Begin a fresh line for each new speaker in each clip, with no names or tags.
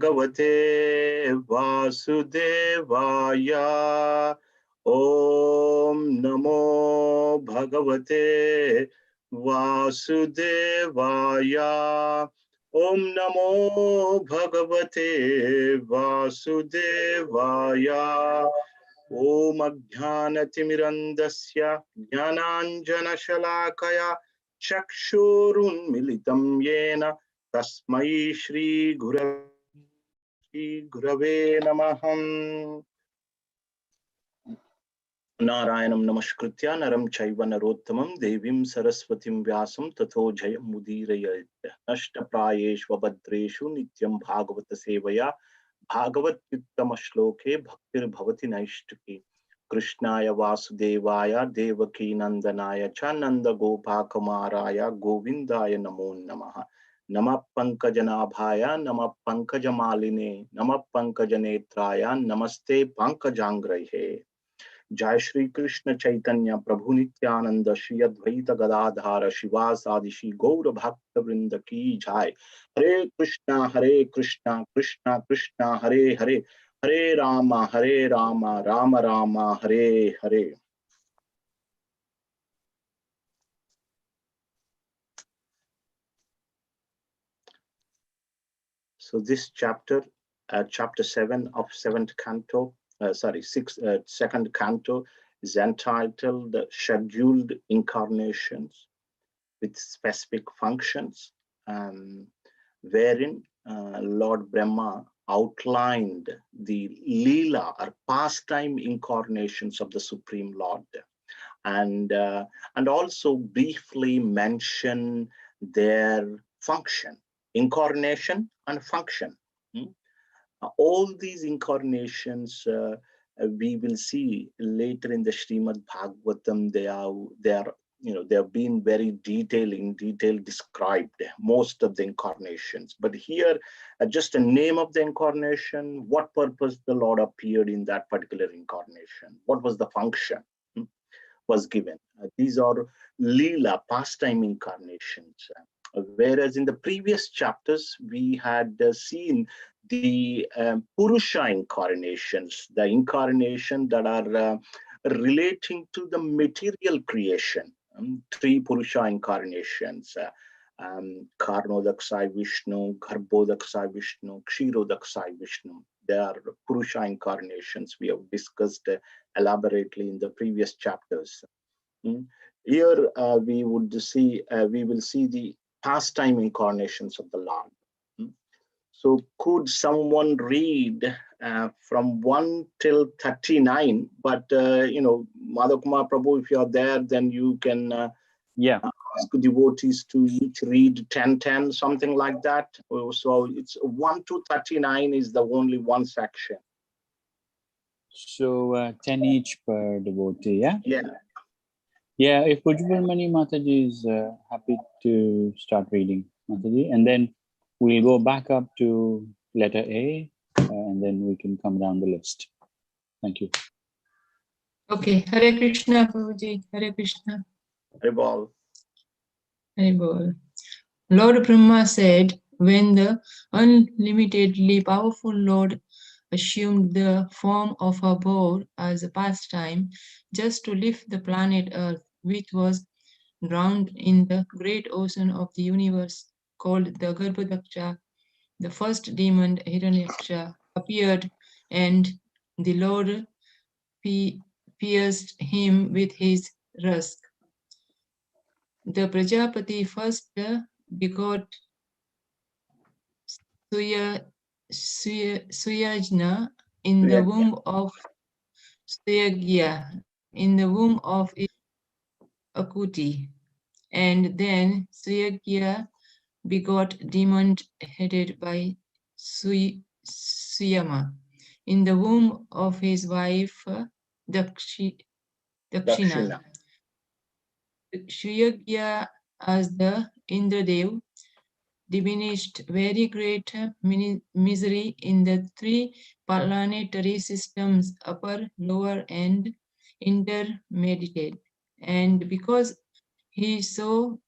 Bhagavate Vasudevaya. Om Namo Bhagavate Vasudevaya. Om Namo Bhagavate Vasudevaya. Om Ajnanaतिमिरन्दस्य ज्ञानाञ्जनशलाकया चक्षुरुन्मिलितं येन तस्मै श्रीगुरवे नमः। नारायणं नमस्कृत्य नरं चैव नरोत्तमं देवीं सरस्वतीं व्यासं ततो जयमुदीरयेत्। नष्टप्रायेषु भद्रेषु नित्यं भागवत सेवया भागवत्युत्तम श्लोके भक्तिर्भवति नैष्टिकी। कृष्णाय वासुदेवाय देवकी नंदनाय च नंद गोपाकुमाराय गोविंदाय नमो नमः। नमः पंकजनाभाय नमः पंकजमालिने नमः पंकजनेत्राय नमस्ते पंकजांग्रहे। जय श्री कृष्ण चैतन्य प्रभु नित्यानंद श्री अद्वैत गदाधार शिवासादि श्री गौर भक्त वृंद की जय। हरे कृष्णा कृष्णा कृष्णा हरे हरे, हरे Ram Ram Ram Hare Hare. So this chapter, chapter 7 of 7th canto, second canto, is entitled Scheduled Incarnations with Specific Functions, wherein Lord Brahma outlined the Leela or pastime incarnations of the Supreme Lord, and also briefly mention their function, incarnation and function. All these incarnations we will see later in the Srimad Bhagavatam. They are they have been very detail described, most of the incarnations. But here, just a name of the incarnation, what purpose the Lord appeared in that particular incarnation, what was the function was given. These are Leela, pastime incarnations. Whereas in the previous chapters, we had seen the Purusha incarnations, the incarnation that are relating to the material creation. Three Purusha incarnations, Karnodaksai Vishnu, Garbhodaksai Vishnu, Kshirodaksai Vishnu. They are Purusha incarnations we have discussed elaborately in the previous chapters. Here we will see the pastime incarnations of the Lord. So could someone read from 1 till 39? But Madhakumar Prabhu, if you are there, then you can ask devotees to each read 10, something like that. So it's 1 to 39 is the only one section.
So 10 each per devotee, yeah?
Yeah.
Yeah, if Pujyaparmani Mataji is happy to start reading, Mataji, and then we'll go back up to letter A, and then we can come down the list. Thank you.
Okay, Hare Krishna, Prabhuji, Hare Krishna.
Hare Bol.
Hare Bol. Lord Brahma said, when the unlimitedly powerful Lord assumed the form of a boar as a pastime, just to lift the planet Earth, which was drowned in the great ocean of the universe called the Garbhodaksha, the first demon Hiranyaksha appeared, and the Lord pierced him with his rusk. The Prajapati first begot Suyajna in the womb of Suyagya, in the womb of Akuti, and then Suyagya begot demon headed by Suyama in the womb of his wife Dakshina. Suyagya as the Indradev diminished very great misery in the three planetary systems, upper, lower, and intermediate. And because he so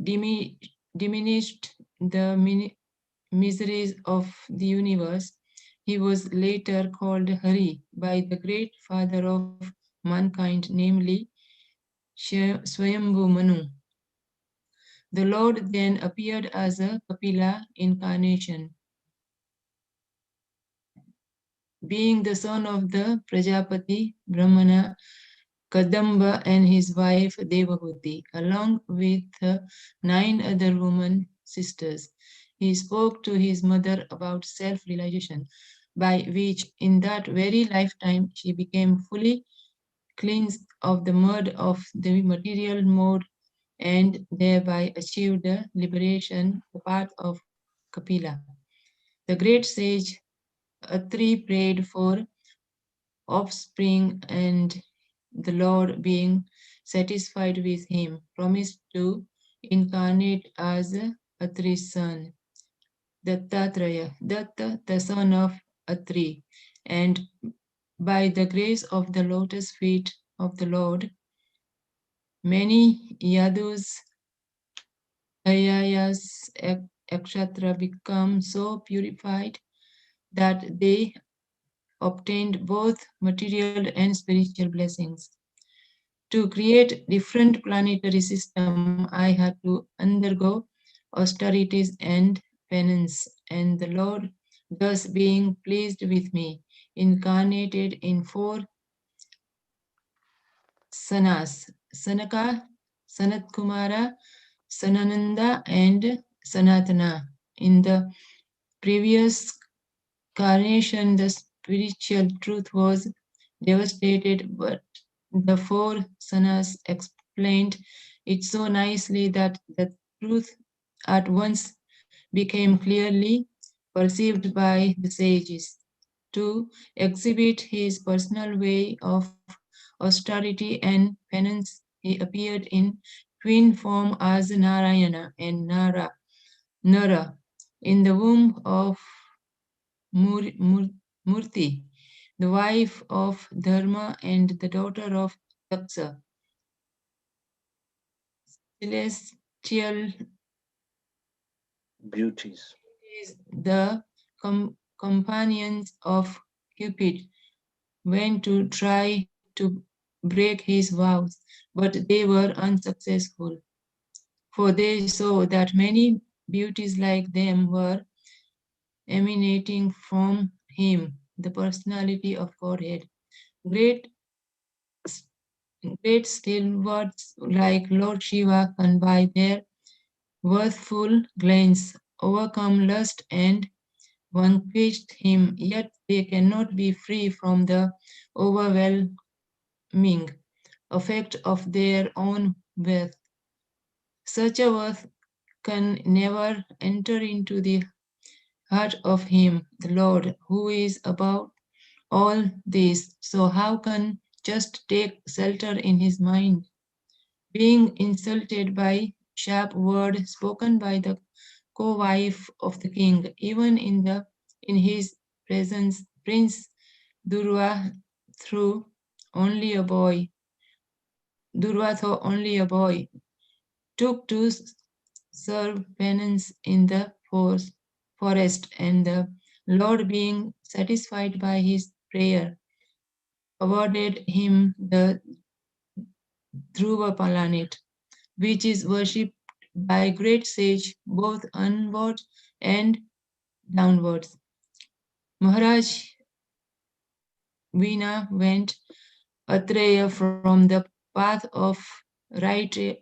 diminished the miseries of the universe, he was later called Hari by the great father of mankind, namely Swayambhu Manu. The Lord then appeared as a Kapila incarnation, being the son of the Prajapati Brahmana Kadamba and his wife Devahuti, along with 9 other woman sisters. He spoke to his mother about self-realization, by which in that very lifetime she became fully cleansed of the mud of the material mode and thereby achieved the liberation, the path of Kapila. The great sage Atri prayed for offspring, and the Lord, being satisfied with him, promised to incarnate as Atri's son, Dattatreya, Datta, the son of Atri. And by the grace of the lotus feet of the Lord, many Yadus, Ayayas, Akshatra become so purified that they obtained both material and spiritual blessings. To create different planetary system, I had to undergo austerities and penance, and the Lord, thus being pleased with me, incarnated in 4 sanas: Sanaka, Sanat Kumara, Sanananda, and Sanatana. In the previous carnation, the spiritual truth was devastated, but the 4 sanas explained it so nicely that the truth at once became clearly perceived by the sages. To exhibit his personal way of austerity and penance, he appeared in twin form as Narayana and Nara in the womb of Murti, the wife of Dharma and the daughter of Daksa, celestial
Beauties.
the companions of Cupid went to try to break his vows, but they were unsuccessful, for they saw that many beauties like them were emanating from him, the personality of Godhead. Great Great stalwarts like Lord Shiva can by their worthful glance overcome lust and vanquish him, yet they cannot be free from the overwhelming effect of their own worth. Such a worth can never enter into the heart of him, the Lord, who is above all this. So how can just take shelter in his mind? Being insulted by sharp word spoken by the co-wife of the king, even in his presence, Prince Durva through only a boy, Durvatho, only a boy, took to serve penance in the forest, and the Lord, being satisfied by his prayer, awarded him the Dhruva planet, which is worshipped by great sage both onwards and downwards. Maharaj Veena went Atreya from the path of right,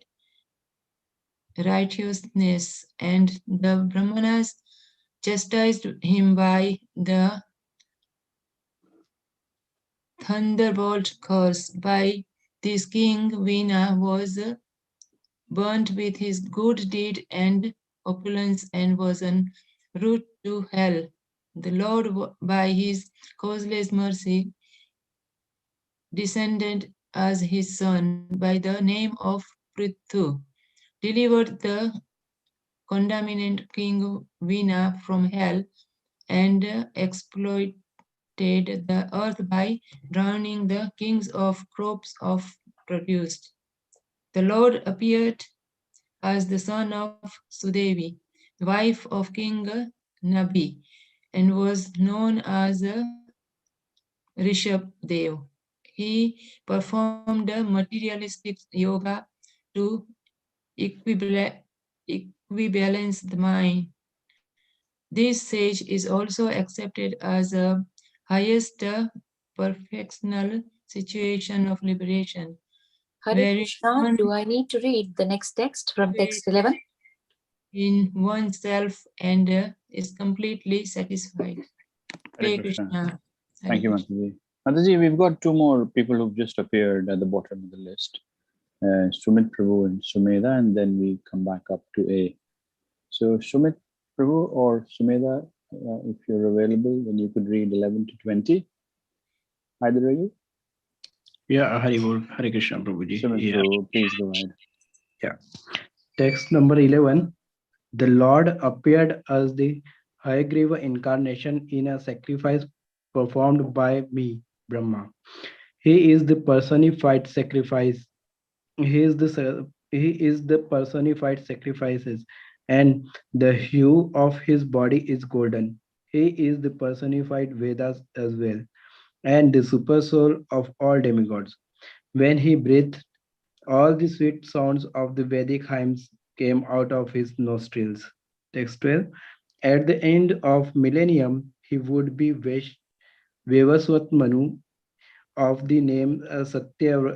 righteousness, and the Brahmanas chastised him by the thunderbolt curse. By this king, Veena was burnt with his good deed and opulence and was en route to hell. The Lord, by his causeless mercy, descended as his son by the name of Prithu, delivered the condemned king Veena from hell, and exploited the earth by drowning the kings of crops of produce. The Lord appeared as the son of Sudevi, wife of King Nabi and was known as Rishabh Dev. He performed materialistic yoga to equibla- equibalance the mind. This sage is also accepted as a highest perfectional situation of liberation,
Hare
wherein
Krishna,
one
do I need to read the next text from
is
text 11?
in oneself and is completely satisfied.
Hare
Hare
Krishna.
Krishna. Hare
Thank you,
Krishna.
Mataji. Mataji, we've got two more people who've just appeared at the bottom of the list. Sumit Prabhu and Sumedha, and then we come back up to A. So Sumit Prabhu or Sumedha, if you're available, then you could read 11 to 20. Either of you?
Yeah, Hari Bol, Hare Krishna Prabhuji.
Sumit
Yeah,
Prabhu, please go ahead.
yeah. Text number 11. The Lord appeared as the Hayagriva incarnation in a sacrifice performed by me, Brahma. He is the personified sacrifice. He is the personified sacrifices, and the hue of his body is golden. He is the personified Vedas as well, and the super soul of all demigods. When he breathed, all the sweet sounds of the Vedic hymns came out of his nostrils. Text 12. At the end of millennium, he would be Vevaswat Manu of the name Satyavrata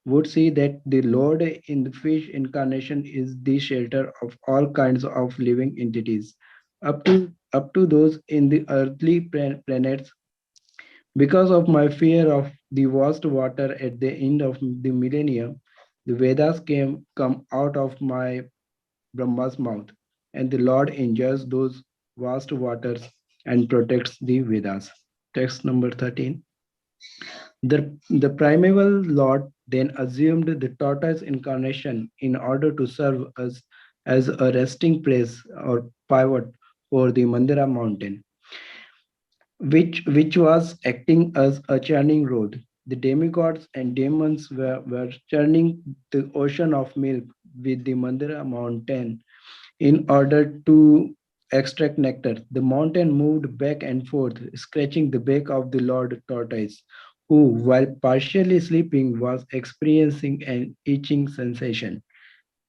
would see that the Lord in the fish incarnation is the shelter of all kinds of living entities, up to those in the earthly planets. Because of my fear of the vast water at the end of the millennium, the Vedas come out of my Brahma's mouth, and the Lord enjoys those vast waters and protects the Vedas. Text number 13. The primeval Lord then assumed the tortoise incarnation in order to serve us as a resting place or pivot for the Mandira mountain, which was acting as a churning rod. The demigods and demons were churning the ocean of milk with the Mandira mountain in order to extract nectar. The mountain moved back and forth, scratching the back of the Lord Tortoise, who, while partially sleeping, was experiencing an itching sensation.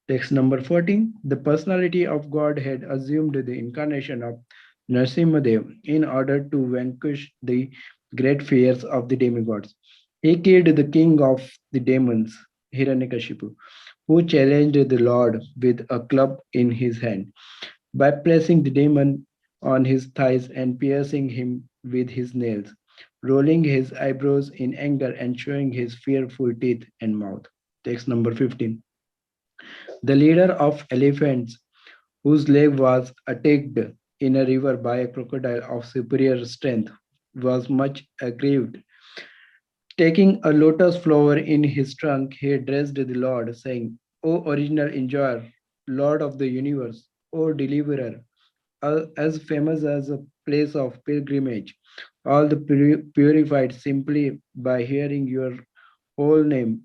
Text number 14. The personality of God had assumed the incarnation of Narasimhadev in order to vanquish the great fears of the demigods. He killed the king of the demons, Hiranyakashipu, who challenged the Lord with a club in his hand. By placing the demon on his thighs and piercing him with his nails, rolling his eyebrows in anger and showing his fearful teeth and mouth. Text number 15. The leader of elephants, whose leg was attacked in a river by a crocodile of superior strength, was much aggrieved. Taking a lotus flower in his trunk, he addressed the Lord, saying, O original enjoyer, Lord of the universe, O deliverer, as famous as a place of pilgrimage, all the purified simply by hearing your whole name,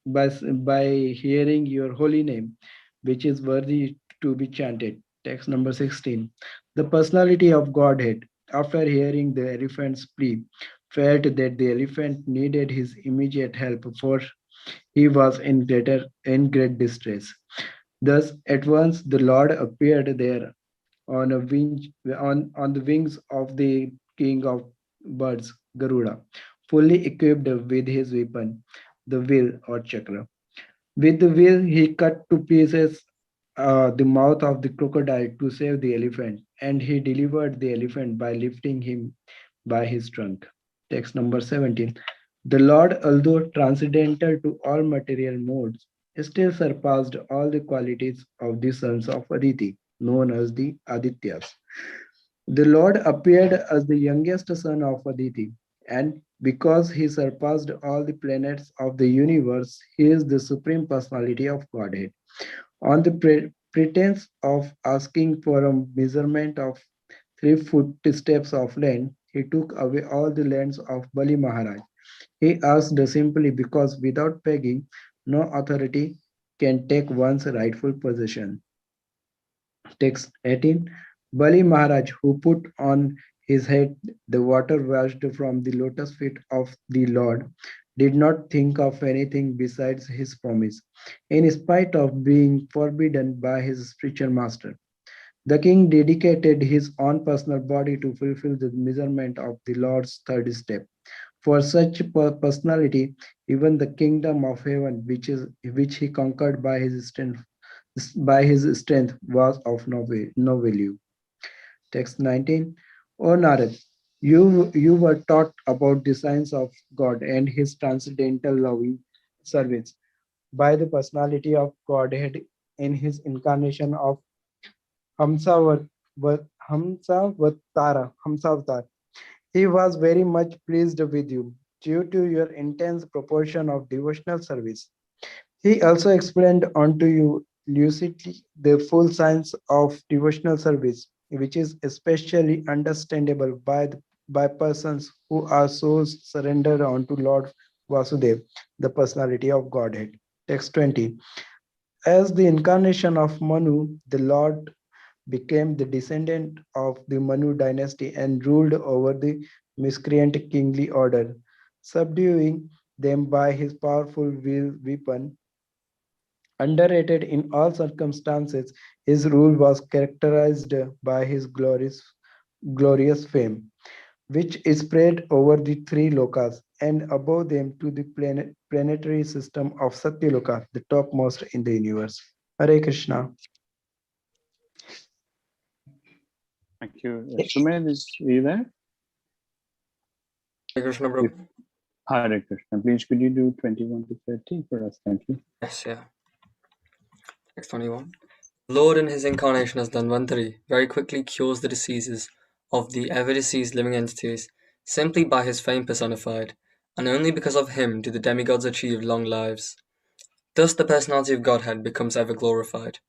by hearing your holy name, which is worthy to be chanted. Text number 16. The personality of Godhead, after hearing the elephant's plea, felt that the elephant needed his immediate help, for he was in great distress. Thus, at once the Lord appeared there on the wings of the king of birds, Garuda, fully equipped with his weapon, the wheel or chakra. With the wheel, he cut to pieces the mouth of the crocodile to save the elephant, and he delivered the elephant by lifting him by his trunk. Text number 17. The Lord, although transcendental to all material modes, still surpassed all the qualities of the sons of Aditi, known as the Adityas. The Lord appeared as the youngest son of Aditi, and because he surpassed all the planets of the universe, he is the supreme personality of Godhead. On the pretense of asking for a measurement of 3 footsteps of land, he took away all the lands of Bali Maharaj. He asked simply because without begging, no authority can take one's rightful possession. Text 18. Bali Maharaj, who put on his head the water washed from the lotus feet of the Lord, did not think of anything besides his promise, in spite of being forbidden by his spiritual master. The king dedicated his own personal body to fulfill the measurement of the Lord's third step. For such personality, even the kingdom of heaven, which he conquered by his strength, was of no value. Text 19. O Narad, you were taught about the science of God and his transcendental loving service by the personality of Godhead in his incarnation of Hamsavatar. He was very much pleased with you due to your intense proportion of devotional service. He also explained unto you lucidly the full science of devotional service, which is especially understandable by persons who are so surrendered unto Lord Vasudev, the personality of Godhead. Text 20. As the incarnation of Manu, the Lord became the descendant of the Manu dynasty and ruled over the miscreant kingly order, subduing them by his powerful weapon. Underrated in all circumstances, his rule was characterized by his glorious fame, which is spread over the three lokas and above them to the planetary system of Satyaloka, the topmost in the universe. Hare Krishna.
Thank you. Sumedh, is you there?
Hare Krishna, Prabhu.
Hare Krishna. Please, could you do 21 to 30 for us? Thank you.
Yes, yeah. Text 21. The Lord in his incarnation as Dhanvantari very quickly cures the diseases of the ever-deceased living entities simply by his fame personified, and only because of him do the demigods achieve long lives. Thus the personality of Godhead becomes ever glorified.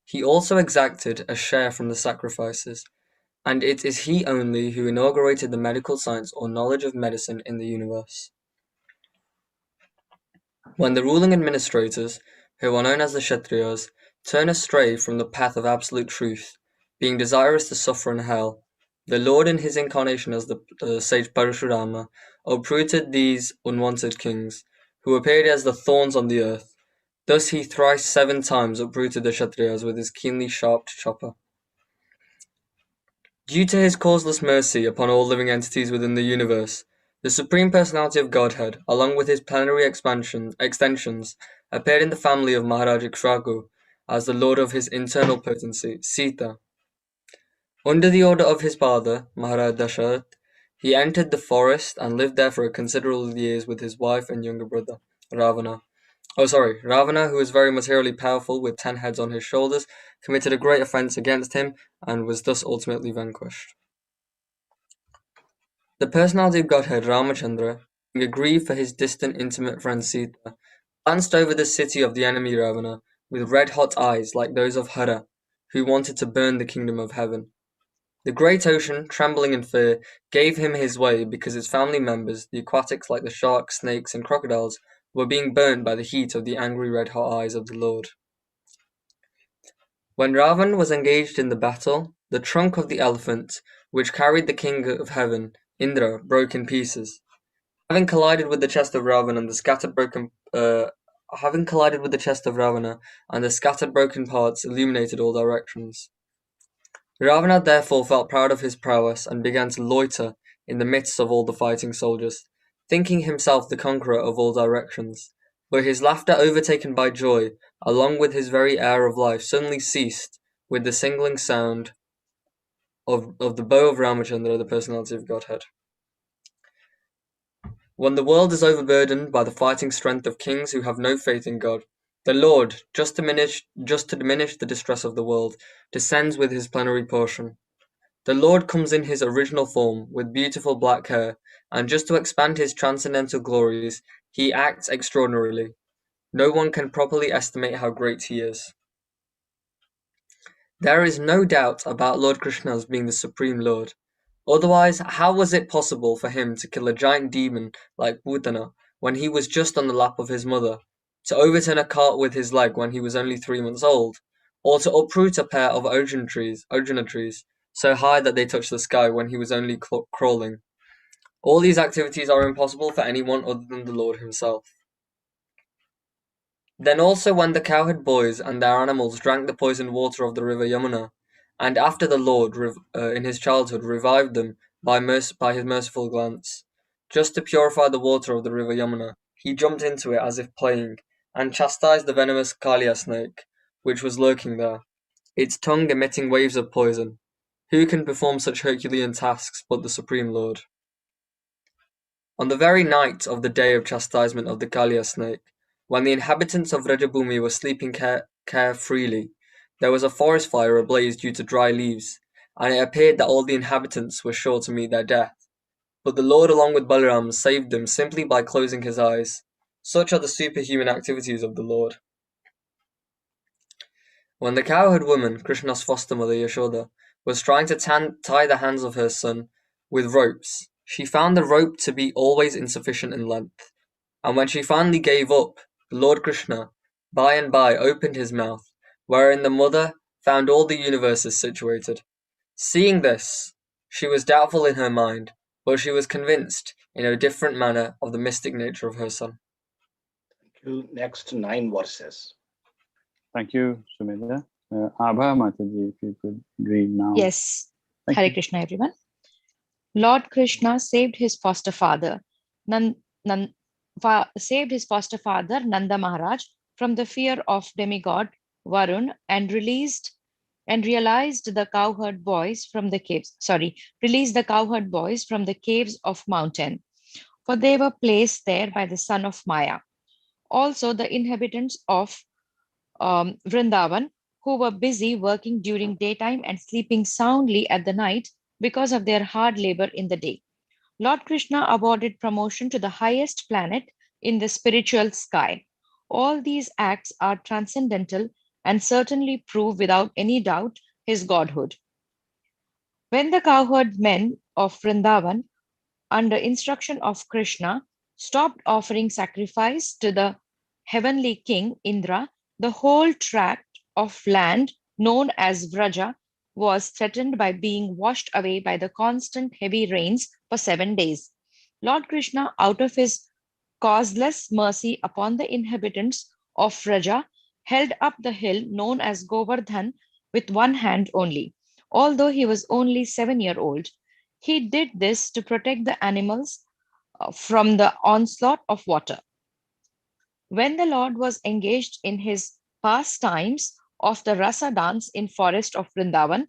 He also exacted a share from the sacrifices, and it is he only who inaugurated the medical science or knowledge of medicine in the universe. When the ruling administrators, who are known as the Kshatriyas, turn astray from the path of absolute truth, being desirous to suffer in hell, the Lord in his incarnation as the sage Parashurama uprooted these unwanted kings, who appeared as the thorns on the earth. Thus he thrice 7 times uprooted the Kshatriyas with his keenly sharped chopper. Due to his causeless mercy upon all living entities within the universe, the Supreme Personality of Godhead, along with his plenary extensions, appeared in the family of Maharaja Ikshvaku as the lord of his internal potency, Sita. Under the order of his father, Maharaja Dasharat, he entered the forest and lived there for considerable years with his wife and younger brother, Ravana. Ravana, who was very materially powerful with 10 heads on his shoulders, committed a great offense against him and was thus ultimately vanquished. The personality of Godhead Ramachandra, being aggrieved for his distant intimate friend Sita, glanced over the city of the enemy Ravana with red-hot eyes like those of Hara, who wanted to burn the kingdom of heaven. The great ocean, trembling in fear, gave him his way because its family members, the aquatics like the sharks, snakes, and crocodiles, were being burned by the heat of the angry red-hot eyes of the Lord. When Ravan was engaged in the battle, the trunk of the elephant, which carried the king of heaven, Indra, broke in pieces. Having collided with the chest of Ravana and the scattered broken parts illuminated all directions. Ravana therefore felt proud of his prowess and began to loiter in the midst of all the fighting soldiers, thinking himself the conqueror of all directions. But his laughter, overtaken by joy, along with his very air of life, suddenly ceased with the singling sound of the bow of Ramachandra, the personality of Godhead. When the world is overburdened by the fighting strength of kings who have no faith in God, the Lord, just to diminish the distress of the world, descends with his plenary portion. The Lord comes in his original form, with beautiful black hair, and just to expand his transcendental glories, he acts extraordinarily. No one can properly estimate how great he is. There is no doubt about Lord Krishna's being the Supreme Lord. Otherwise, how was it possible for him to kill a giant demon like Putana when he was just on the lap of his mother, to overturn a cart with his leg when he was only 3 months old, or to uproot a pair of Arjuna trees, so high that they touched the sky when he was only crawling. All these activities are impossible for anyone other than the Lord himself. Then also when the cowherd boys and their animals drank the poisoned water of the river Yamuna, and after the Lord, in his childhood, revived them by his merciful glance, just to purify the water of the river Yamuna, he jumped into it as if playing, and chastised the venomous Kalia snake, which was lurking there, its tongue emitting waves of poison. Who can perform such Herculean tasks but the Supreme Lord? On the very night of the day of chastisement of the Kalia snake, when the inhabitants of Rajabhumi were sleeping carefreely, there was a forest fire ablaze due to dry leaves, and it appeared that all the inhabitants were sure to meet their death. But the Lord, along with Balaram, saved them simply by closing his eyes. Such are the superhuman activities of the Lord. When the cowherd woman, Krishna's foster mother Yashoda, was trying to tie the hands of her son with ropes, she found the rope to be always insufficient in length, and when she finally gave up, the Lord Krishna, by and by, opened his mouth, wherein the mother found all the universes situated. Seeing this, she was doubtful in her mind, but she was convinced in a different manner of the mystic nature of her son.
Next 9 verses.
Thank you, Sumedha. Abha Mataji, if you could read now.
Yes.
Thank
Hare
you.
Krishna, everyone. Lord Krishna saved his foster father, saved his foster father Nanda Maharaj from the fear of demigod Varun and realized the cowherd boys from the caves. Released the cowherd boys from the caves of mountain, for they were placed there by the son of Maya. Also, the inhabitants of Vrindavan, who were busy working during daytime and sleeping soundly at the night because of their hard labor in the day. Lord Krishna awarded promotion to the highest planet in the spiritual sky. All these acts are transcendental and certainly prove without any doubt his godhood. When the cowherd men of Vrindavan, under instruction of Krishna, stopped offering sacrifice to the heavenly king Indra, the whole tract of land known as Vraja was threatened by being washed away by the constant heavy rains for 7 days. Lord Krishna, out of his causeless mercy upon the inhabitants of Vraja, held up the hill known as Govardhan with one hand only, although he was only 7 years old. He did this to protect the animals from the onslaught of water. When the Lord was engaged in his pastimes of the rasa dance in forest of Vrindavan,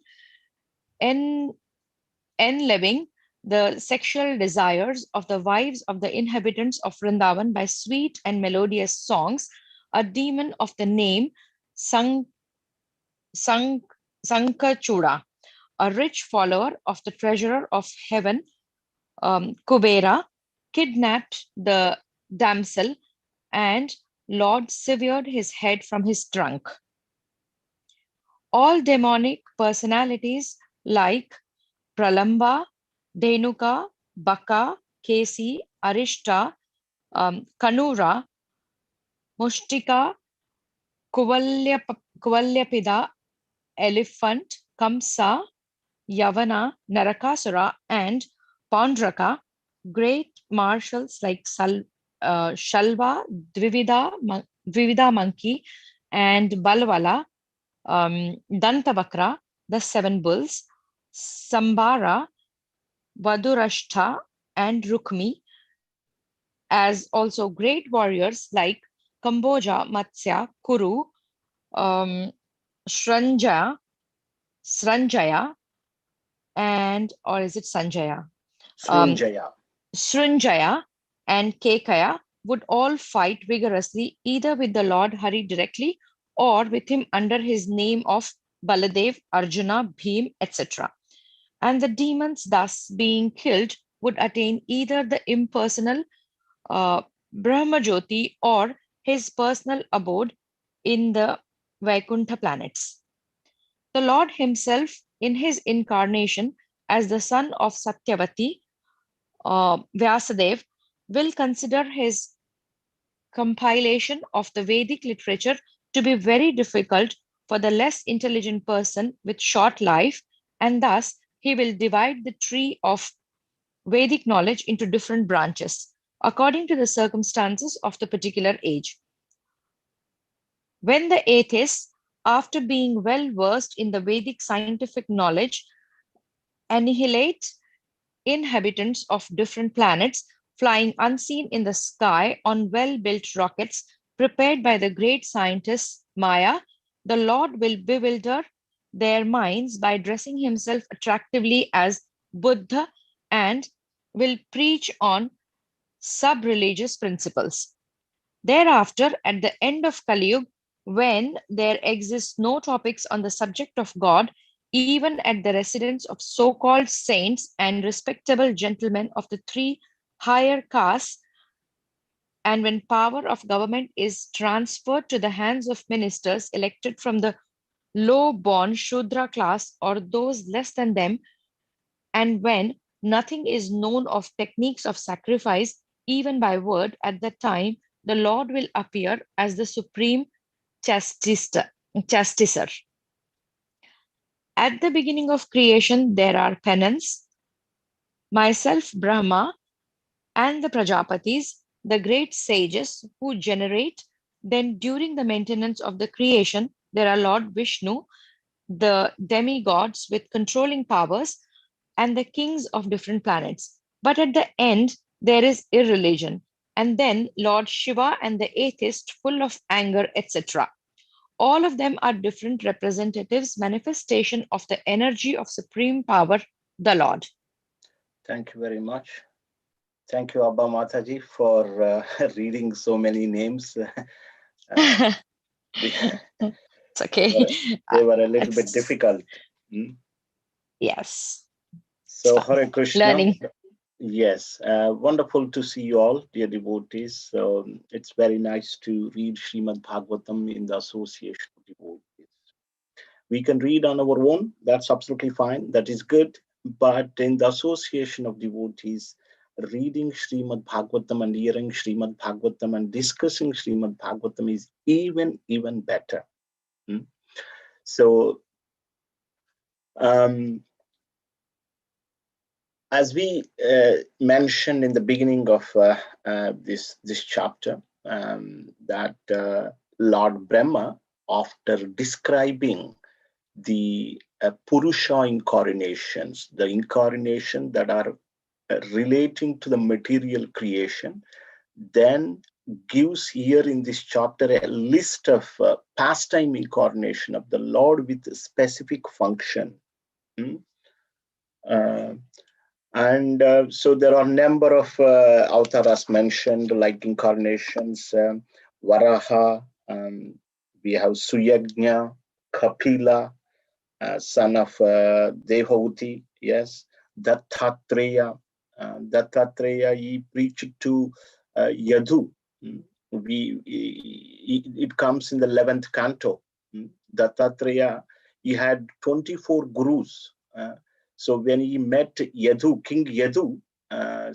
enleving the sexual desires of the wives of the inhabitants of Vrindavan by sweet and melodious songs, a demon of the name Sankachuda, a rich follower of the treasurer of heaven, Kubera, kidnapped the damsel, and Lord severed his head from his trunk. All demonic personalities like Pralamba, Denuka, Baka, Kesi, Arishta, Kanura, Mushtika, Kuvalyapida, Elephant, Kamsa, Yavana, Narakasura, and Paundraka, great marshals like Shalva, Dvivida monkey, and Balwala, Dantavakra, the 7 bulls, Sambara, Vadurashta, and Rukmi, as also great warriors like Kamboja, Matsya, Kuru, Sranjaya, and or is it Sanjaya?
Srinjaya.
Srinjaya and Kekaya would all fight vigorously either with the Lord Hari directly or with him under his name of Baladev, Arjuna, Bhim, etc. And the demons thus being killed would attain either the impersonal Brahmajyoti or his personal abode in the Vaikuntha planets. The Lord himself, in his incarnation as the son of Satyavati, Vyasadev, will consider his compilation of the Vedic literature to be very difficult for the less intelligent person with short life, and thus he will divide the tree of Vedic knowledge into different branches according to the circumstances of the particular age. When the atheist, after being well versed in the Vedic scientific knowledge, annihilate inhabitants of different planets flying unseen in the sky on well built rockets prepared by the great scientist Maya, the Lord will bewilder their minds by dressing himself attractively as Buddha and will preach on sub religious principles. Thereafter, at the end of Kali Yuga, when there exists no topics on the subject of God, even at the residence of so called saints and respectable gentlemen of the three higher castes, and when power of government is transferred to the hands of ministers elected from the low born Shudra class or those less than them, and when nothing is known of techniques of sacrifice, even by word, at that time the Lord will appear as the supreme chastiser. At the beginning of creation, there are penance, myself, Brahma, and the Prajapatis, the great sages who generate. Then, during the maintenance of the creation, there are Lord Vishnu, the demigods with controlling powers, and the kings of different planets. But at the end, there is irreligion, and then Lord Shiva and the atheist full of anger, etc. All of them are different representatives, manifestation of the energy of supreme power, the Lord.
Thank you very much. Thank you, Abba Mataji, for reading so many names.
It's okay.
They were a little bit difficult.
Yes.
So, Hare Krishna.
Learning.
Yes, wonderful to see you all, dear devotees. So it's very nice to read Srimad Bhagavatam in the association of devotees. We can read on our own, that's absolutely fine, that is good. But in the association of devotees, reading Srimad Bhagavatam and hearing Srimad Bhagavatam and discussing Srimad Bhagavatam is even better. So, as we mentioned in the beginning of this chapter, that Lord Brahma, after describing the Purusha incarnations, the incarnation that are relating to the material creation, then gives here in this chapter a list of pastime incarnation of the Lord with a specific function. And so there are a number of avatars mentioned, like incarnations, Varaha, we have Suyagnya, Kapila, son of Devahuti, yes, Dattatreya. Dattatreya, he preached to Yadu. It comes in the 11th canto. Dattatreya, he had 24 gurus. So when he met Yadu, King Yadu,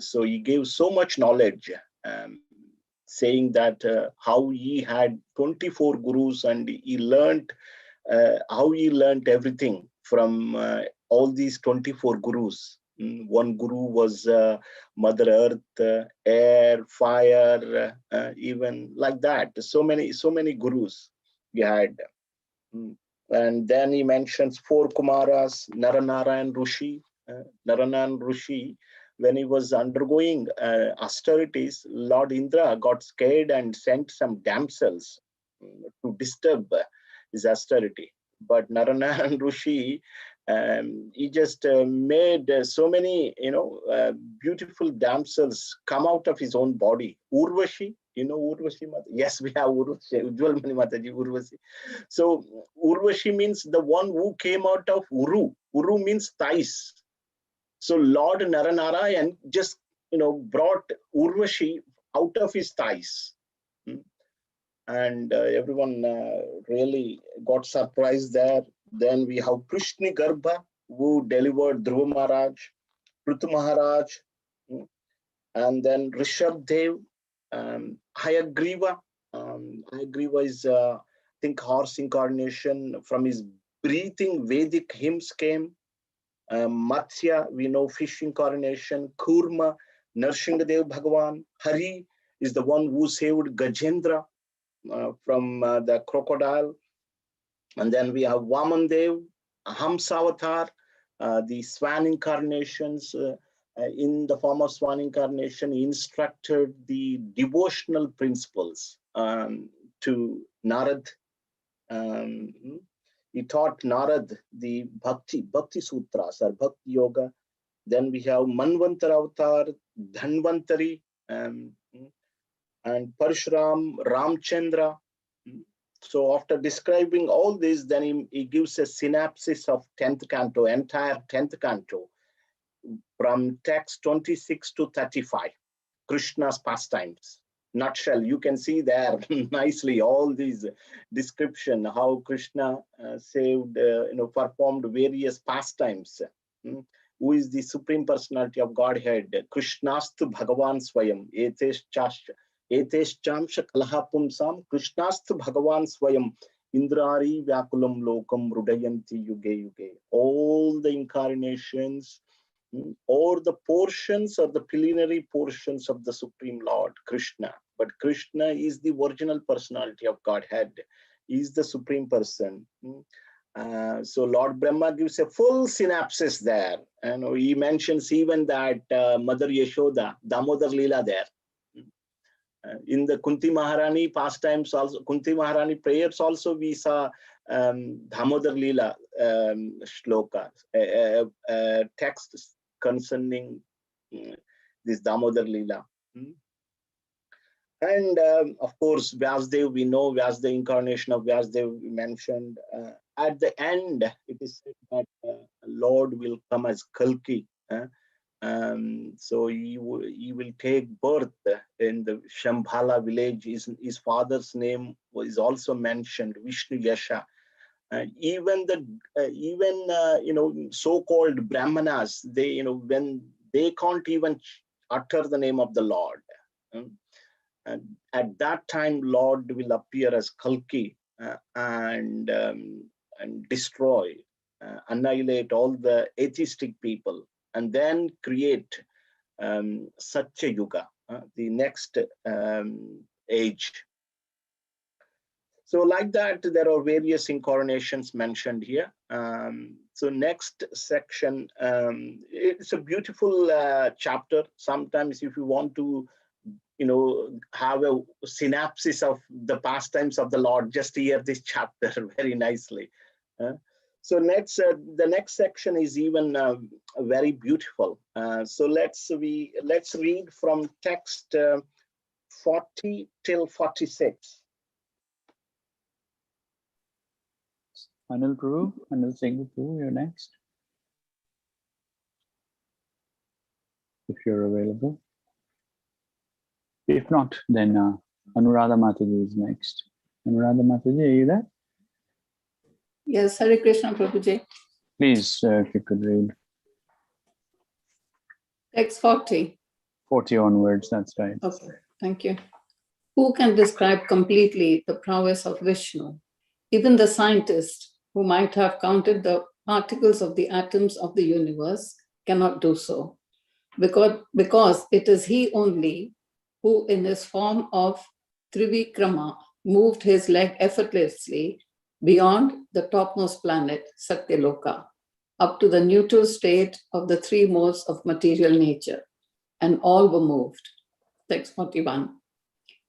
so he gave so much knowledge, saying that how he had 24 gurus and he learned how he learned everything from all these 24 gurus. One guru was Mother Earth, air, fire, even like that. So many gurus he had. And then he mentions 4 Kumaras, Naranarayan Rishi. Naranaran Rishi, when he was undergoing austerities, Lord Indra got scared and sent some damsels to disturb his austerity. But Naranaran Rishi, he just made so many, beautiful damsels come out of his own body. Urvashi, Urvashi Mata? Yes, we have Urvashi, Ujjwal Mani Mataji, Urvashi. So Urvashi means the one who came out of Uru. Uru means thighs. So Lord Naranarayan just, brought Urvashi out of his thighs. And everyone really got surprised there. Then we have Prishni Garbha, who delivered Dhruva Maharaj, Prithu Maharaj, and then Rishabh Dev, Hayagriva. Hayagriva is the think horse incarnation. From his breathing, Vedic hymns came. Matsya, we know fish incarnation. Kurma, Narsinghadev Bhagavan. Hari is the one who saved Gajendra from the crocodile. And then we have Vamandev, Hamsavatar, the swan incarnations. In the form of swan incarnation, he instructed the devotional principles to Narad. He taught Narad the Bhakti Sutras or Bhakti Yoga. Then we have Manvantara Avatar, Dhanvantari, and Parshuram, Ramchandra. So after describing all this, then he gives a synopsis of 10th canto, entire 10th canto, from text 26 to 35, Krishna's pastimes. Nutshell, you can see there nicely all these description, how Krishna saved, performed various pastimes. Who is the Supreme Personality of Godhead? Krishnastu Bhagavan Swayam, Eteshchamsha Kalaha Pumsam, Krishnastu Bhagavan Swayam, Indrari Vyakulam Lokam Rudayanti Yuge Yuge. All the incarnations or the portions or the preliminary portions of the Supreme Lord, Krishna. But Krishna is the original personality of Godhead. He is the Supreme Person. So Lord Brahma gives a full synopsis there. And he mentions even that Mother Yashoda, Damodar Leela there. In the Kunti Maharani pastimes also, Kunti Maharani prayers also, we saw Damodar Leela shloka, text concerning this Damodar Leela. And of course, Vyasdev, we know the incarnation of Vyasdev we mentioned. At the end, it is said that Lord will come as Kalki. So he will take birth in the Shambhala village. His father's name is also mentioned, Vishnu Yasha. Even so-called Brahmanas, they when they can't even utter the name of the Lord. And at that time, Lord will appear as Kalki and destroy, annihilate all the atheistic people, and then create Satya Yuga, the next age. So like that, there are various incarnations mentioned here. So next section, it's a beautiful chapter. Sometimes if you want to have a synopsis of the pastimes of the Lord, just hear this chapter very nicely. So next, the next section is even very beautiful. So let's read from text 40 till 46.
Anil Singh Prabhu, you're next. If you're available. If not, then Anuradha Mataji is next. Anuradha Mataji, are you there?
Yes, Hare Krishna Prabhuji.
Please, if you could read.
Text 40.
40 onwards, that's right.
Okay, thank you. Who can describe completely the prowess of Vishnu? Even the scientist who might have counted the particles of the atoms of the universe cannot do so, because it is he only who in his form of Trivikrama moved his leg effortlessly beyond the topmost planet, Satyaloka, up to the neutral state of the three modes of material nature, and all were moved. Text 41.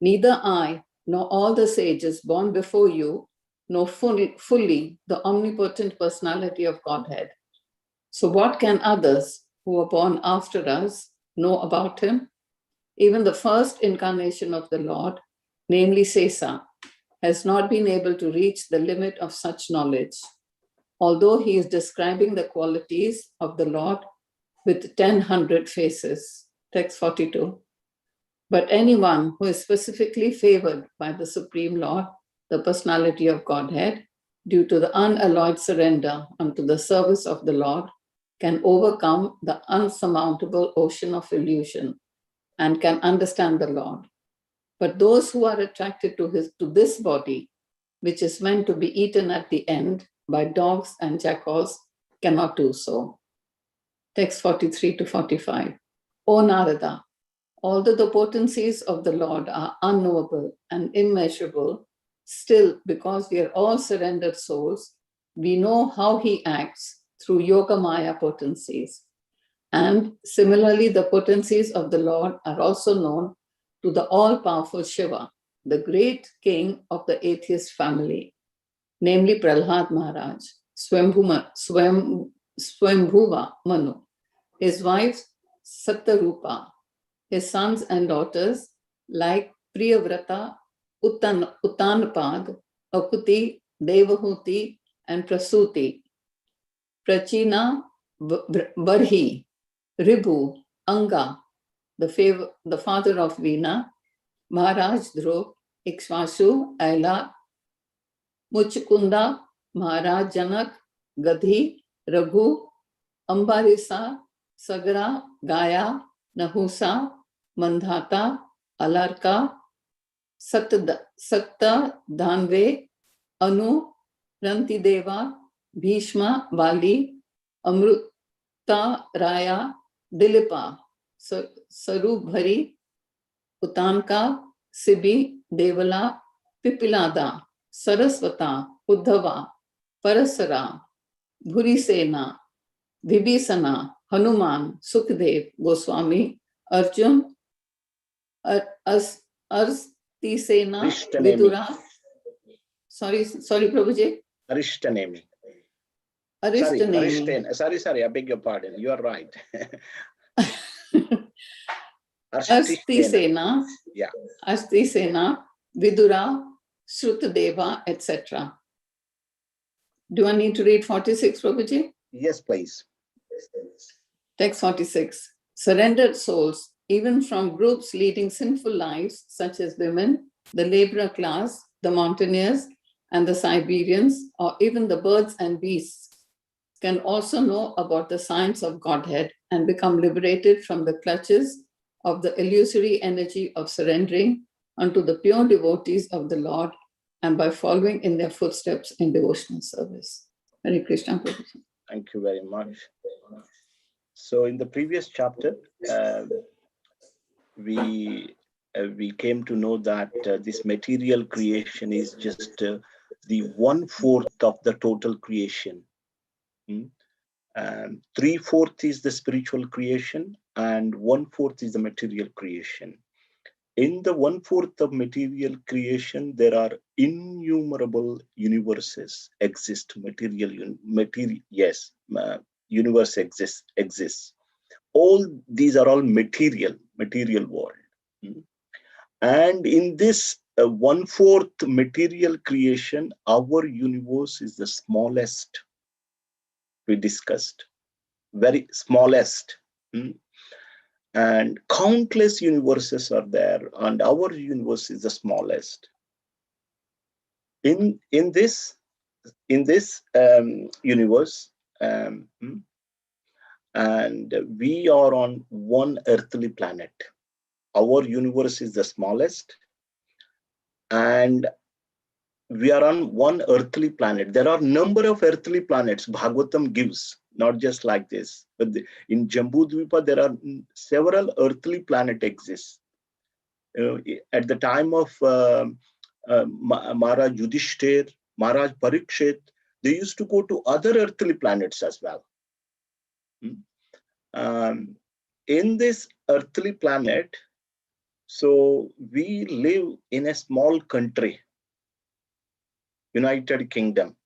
Neither I nor all the sages born before you know fully the omnipotent personality of Godhead. So what can others who are born after us know about him? Even the first incarnation of the Lord, namely Sesa, has not been able to reach the limit of such knowledge, although he is describing the qualities of the Lord with 1,000 faces. Text 42. But anyone who is specifically favored by the Supreme Lord, the personality of Godhead, due to the unalloyed surrender unto the service of the Lord, can overcome the unsurmountable ocean of illusion and can understand the Lord. But those who are attracted to this body which is meant to be eaten at the end by dogs and jackals, cannot do so. Text 43 to 45. O Narada, although the potencies of the Lord are unknowable and immeasurable, still, because we are all surrendered souls, we know how he acts through Yoga Maya potencies. And similarly, the potencies of the Lord are also known to the all-powerful Shiva, the great king of the atheist family, namely Prahlad Maharaj, Swambhuva Manu, his wife Satyarupa, his sons and daughters like Priyavrata, Uttanapad, Akuti, Devahuti, and Prasuti, Prachina, Barhi, Ribhu, Anga, the father of Veena, Maharaj Dhruv, Ikshvasu, Aila, Muchukunda, Maharaj Janak, Gadhi, Raghu, Ambarisa, Sagra, Gaya, Nahusa, Mandhata, Alarka, Sakta, Dhanve, Anu, Rantideva, Bhishma, Bali, Amruta, Raya, Dilipa, Sarubhari, Utanka, Sibi, Devala, Pipilada, Saraswata, Uddhava, Parasara, Bhurisena, Vibhisana, Hanuman, Sukdev, Goswami, Arjun, Arstisena,
Arishtanemi.
Vidura. Sorry, Prabhuji.
Arishtanemi.
Arishtanemi.
Sorry, I beg your pardon. You are right.
Arstisena,
Yeah.
Arstisena, Vidura, Shrutadeva, etc. Do I need to read 46, Prabhuji?
Yes, please.
Text 46. Surrendered souls, even from groups leading sinful lives, such as women, the laborer class, the mountaineers, and the Siberians, or even the birds and beasts, can also know about the science of Godhead and become liberated from the clutches of the illusory energy of surrendering unto the pure devotees of the Lord and by following in their footsteps in devotional service. Hare Krishna, Prabhuji.
Thank you very much. So in the previous chapter, we came to know that this material creation is just the 1/4 of the total creation. 3/4 is the spiritual creation and 1/4 is the material creation. In the 1/4 of material creation, there are innumerable universes exist. Universe exists. All these are all material world. And in this 1/4 material creation, our universe is the smallest. We discussed, very smallest. And countless universes are there, and our universe is the smallest. In this universe, and we are on one earthly planet. Our universe is the smallest, and we are on one earthly planet. There are number of earthly planets Bhagavatam gives, not just like this, but in Jambudvipa there are several earthly planets exist. At the time of Maharaj Yudhishthir, Maharaj Parikshit, they used to go to other earthly planets as well. In this earthly planet, so we live in a small country, United Kingdom.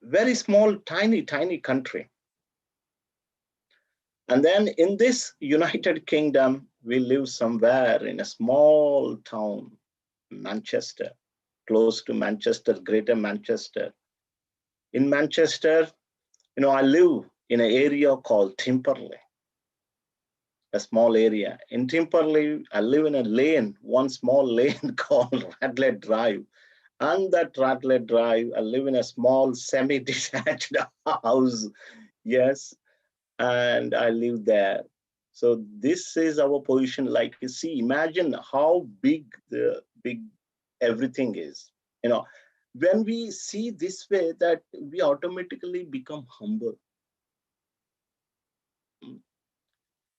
Very small, tiny country. And then in this United Kingdom, we live somewhere in a small town, Manchester, close to Manchester, Greater Manchester. In Manchester, I live in an area called Timperley, a small area. In Timperley, I live in a lane, one small lane called Radlett Drive. And that Radlett Drive, I live in a small semi-detached house. Yes, and I live there. So this is our position. Like, you see, imagine how big everything is. When we see this way, that we automatically become humble.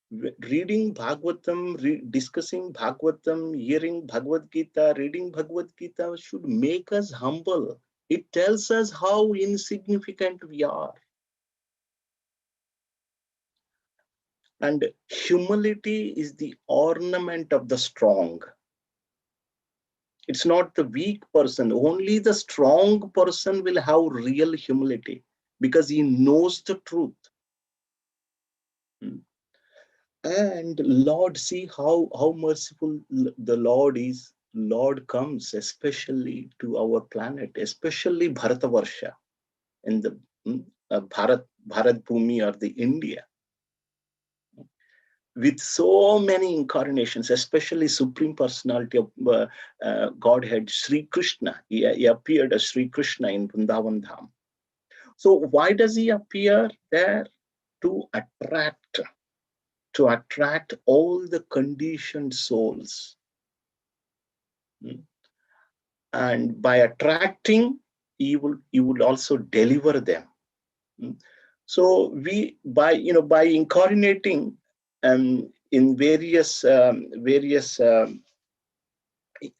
Reading Bhagavatam, discussing Bhagavatam, hearing Bhagavad Gita, reading Bhagavad Gita should make us humble. It tells us how insignificant we are. And humility is the ornament of the strong. It's not the weak person. Only the strong person will have real humility because he knows the truth. And Lord, see how merciful the Lord is. Lord comes especially to our planet, especially Bharatavarsha, in the Bharat Bhumi, or the India, with so many incarnations, especially Supreme Personality of Godhead, Sri Krishna. He appeared as Sri Krishna in Vrindavan Dham. So why does he appear there? To attract all the conditioned souls. And by attracting, he would also deliver them. So we, by incarnating in various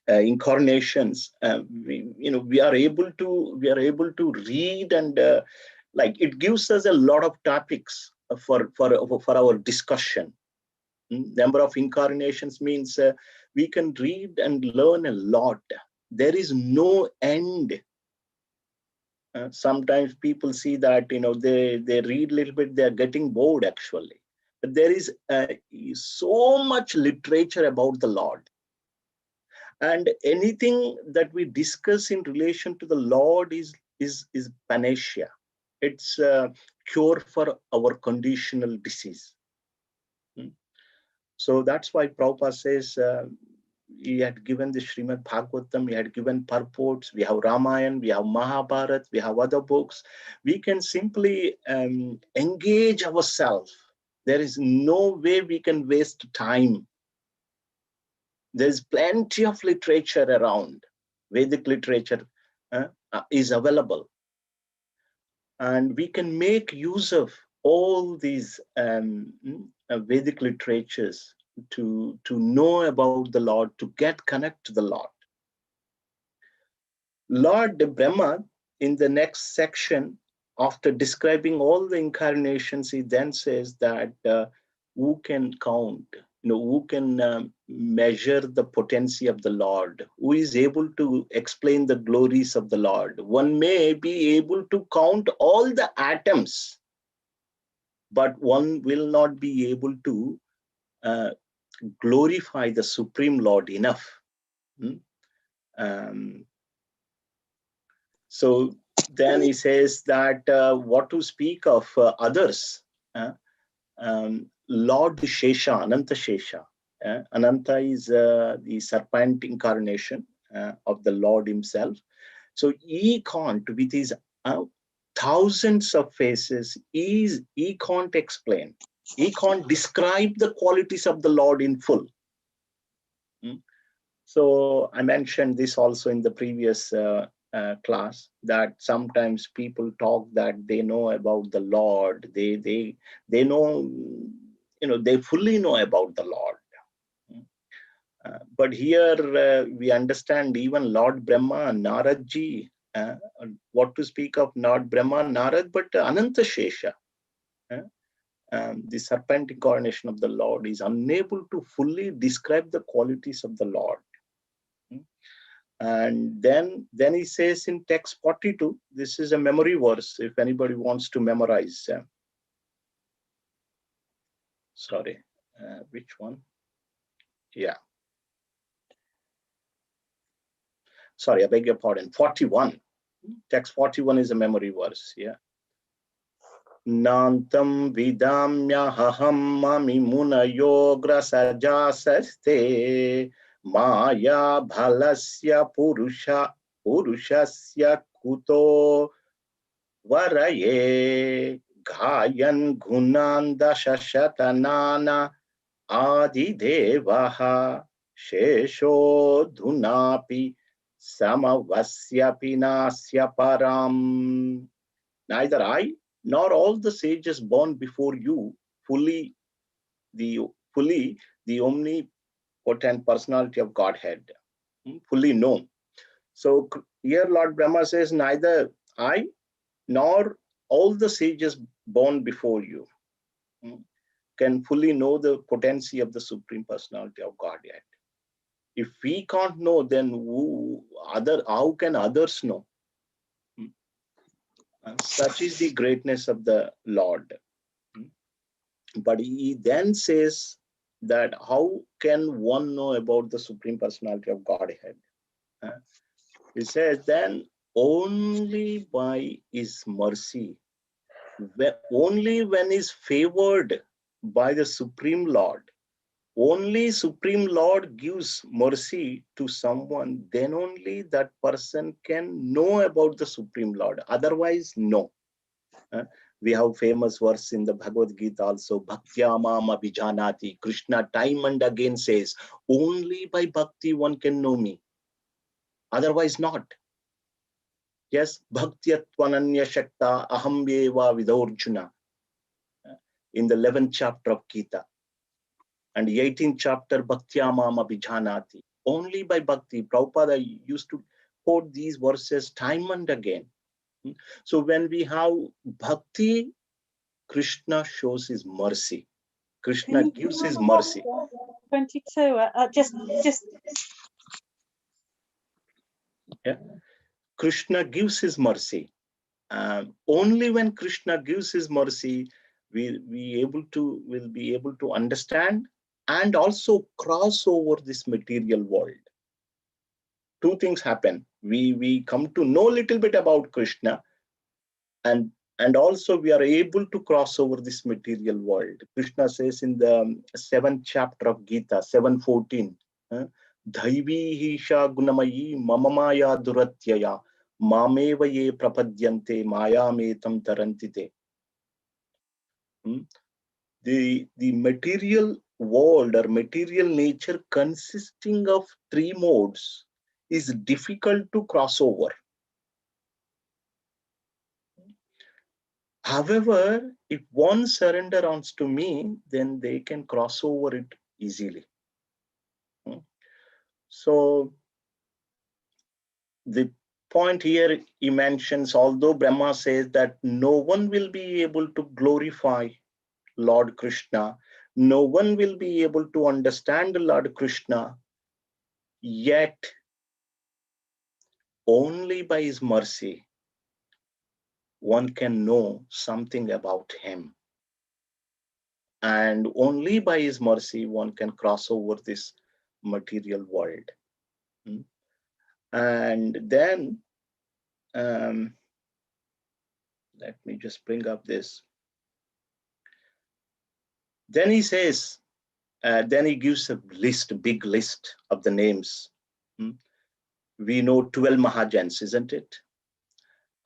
incarnations, we are able to read, and like, it gives us a lot of topics for our discussion. Number of incarnations means we can read and learn a lot. There is no end. Sometimes people see that they read a little bit, they are getting bored actually. But there is so much literature about the Lord. And anything that we discuss in relation to the Lord is panacea. It's a cure for our conditional disease. So that's why Prabhupada says he had given the Srimad Bhagavatam, he had given purports. We have Ramayana, we have Mahabharata, we have other books. We can simply engage ourselves. There is no way we can waste time. There's plenty of literature around. Vedic literature is available. And we can make use of all these Vedic literatures to know about the Lord, to get connect to the Lord. Lord Brahma, in the next section, after describing all the incarnations, he then says that who can count, who can measure the potency of the Lord, who is able to explain the glories of the Lord. One may be able to count all the atoms, but one will not be able to glorify the Supreme Lord enough. So then he says that what to speak of others. Lord Shesha, Ananta Shesha. Ananta is the serpent incarnation of the Lord himself. So he can't, with his thousands of faces, he can't explain. He can't describe the qualities of the Lord in full. So I mentioned this also in the previous class, that sometimes people talk that they know about the Lord. They know, they fully know about the Lord. But here we understand even Lord Brahma, Naradji, what to speak of not Brahma, Narad, but Ananta Shesha. The serpent incarnation of the Lord is unable to fully describe the qualities of the Lord. And then he says in text 42, this is a memory verse if anybody wants to memorize. Sorry, which one? Yeah. Sorry, I beg your pardon. 41. Text 41 is a memory verse. Yeah. Nantam vidamya haham mami munayogra sajasaste maya bhalasya purushasya kuto varaye ghayan gunanda shashatanana Adi Devaha Shesho Dhunapi Samavasyapi Nasya Param. Neither I nor all the sages born before you fully the omnipotent personality of Godhead, fully know. So here Lord Brahma says, neither I nor all the sages born before you can fully know the potency of the Supreme Personality of Godhead. If we can't know, then how can others know? Such is the greatness of the Lord. But he then says that how can one know about the Supreme Personality of Godhead? He says, then only by his mercy, only when he's favored by the Supreme Lord, only Supreme Lord gives mercy to someone, then only that person can know about the Supreme Lord. Otherwise, no. We have famous verse in the Bhagavad Gita also, Bhaktyamam abhijanati. Krishna time and again says, only by bhakti one can know me. Otherwise not. Yes, bhaktiyatvananya shakta aham eva vidorjuna. In the 11th chapter of Gita. And the 18th chapter, Bhaktyamam abhijanati. Only by bhakti. Prabhupada used to quote these verses time and again. So when we have bhakti, Krishna shows his mercy. Krishna gives his mercy.
22. Just.
Yeah. Krishna gives his mercy. Only when Krishna gives his mercy, will be able to understand and also cross over this material world. Two things happen. We come to know a little bit about Krishna, and also we are able to cross over this material world. Krishna says in the 7th chapter of Gita, 7:14, Dhaivi hisha gunamayi mamamaya duratyaya mameva ye prapadyante mayametam tarantite. The material world or material nature consisting of three modes is difficult to cross over. However, if one surrenders to me, then they can cross over it easily. So the point here he mentions, although Brahma says that no one will be able to glorify Lord Krishna, no one will be able to understand Lord Krishna, yet only by his mercy one can know something about him. And only by his mercy one can cross over this material world. And then, let me just bring up this. Then he says, then he gives a list, a big list of the names. We know 12 Mahajans, isn't it?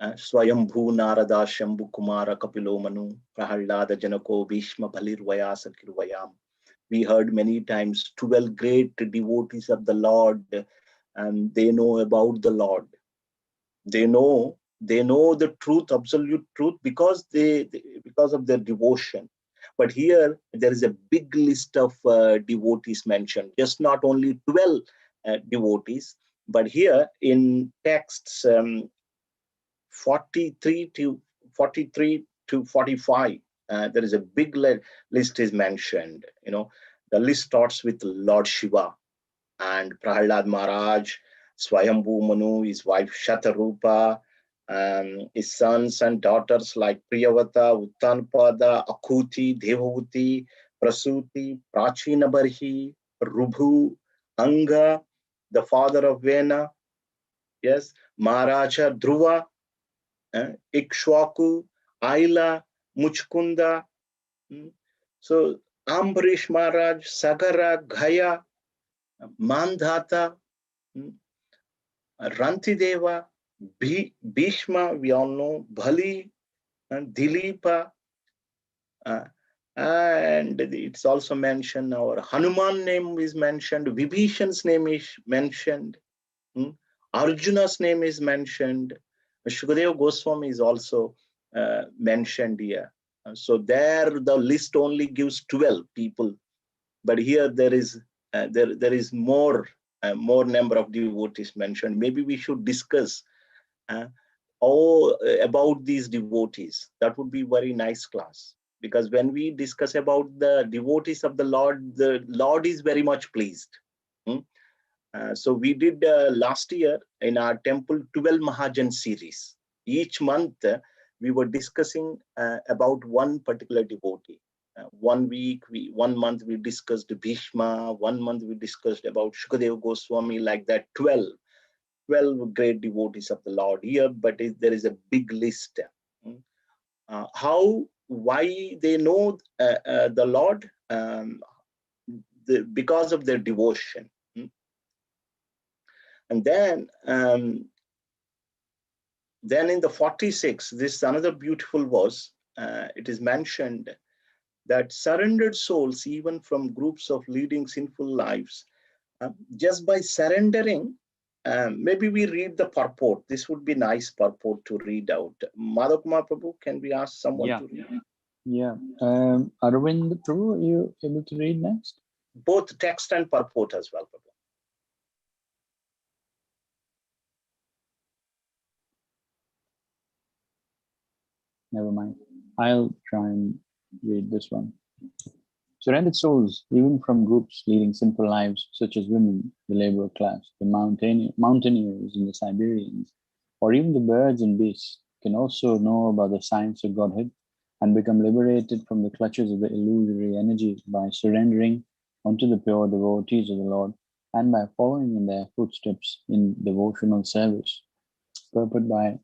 Swayambhu Narada Shambhu Kumara Kapilo Manu Prahalada Janako Bhishma Bhalirvayasa Kirvayam. We heard many times 12 great devotees of the Lord, and they know about the Lord. They know the truth, absolute truth, because of their devotion. But here there is a big list of devotees mentioned, just not only 12 devotees, but here in texts 43 to 45, there is a big list is mentioned. The list starts with Lord Shiva and Prahalad Maharaj, Swayambhu Manu, his wife Shatarupa, his sons and daughters like Priyavata, Uttanpada, Akuti, Devahuti, Prasuti, Prachinabarhi, Rubhu, Anga, the father of Vena, yes, Maharaja Dhruva, Ikshwaku, Aila, Muchkunda. So Ambarish Maharaj, Sagara, Ghaya, Mandhata, Rantideva, Bhishma, we all know, Bhali, Dilipa, And it's also mentioned, our Hanuman name is mentioned, Vibhishan's name is mentioned, Arjuna's name is mentioned, Shukadeva Goswami is also mentioned here. So there the list only gives 12 people, but here there is more number of devotees mentioned. Maybe we should discuss all about these devotees. That would be very nice class, because when we discuss about the devotees of the Lord is very much pleased. So we did last year in our temple 12 Mahajan series. Each month we were discussing about one particular devotee. 1 week, 1 month we discussed Bhishma, 1 month we discussed about Shukadeva Goswami, like that 12 great devotees of the Lord here, but there is a big list. Why they know the Lord? Because of their devotion. And then in the 46, this is another beautiful verse. It is mentioned that surrendered souls, even from groups of leading sinful lives, just by surrendering, maybe we read the purport. This would be nice purport to read out. Madhav Kumar Prabhu, can we ask someone to read?
Yeah. Arvind Prabhu, are you able to read next?
Both text and purport as well, Prabhu.
Never mind. I'll try and read this one. Surrendered souls, even from groups leading simple lives, such as women, the labor class, the mountaineers and the Siberians, or even the birds and beasts, can also know about the science of Godhead and become liberated from the clutches of the illusory energies by surrendering unto the pure devotees of the Lord and by following in their footsteps in devotional service. Purport by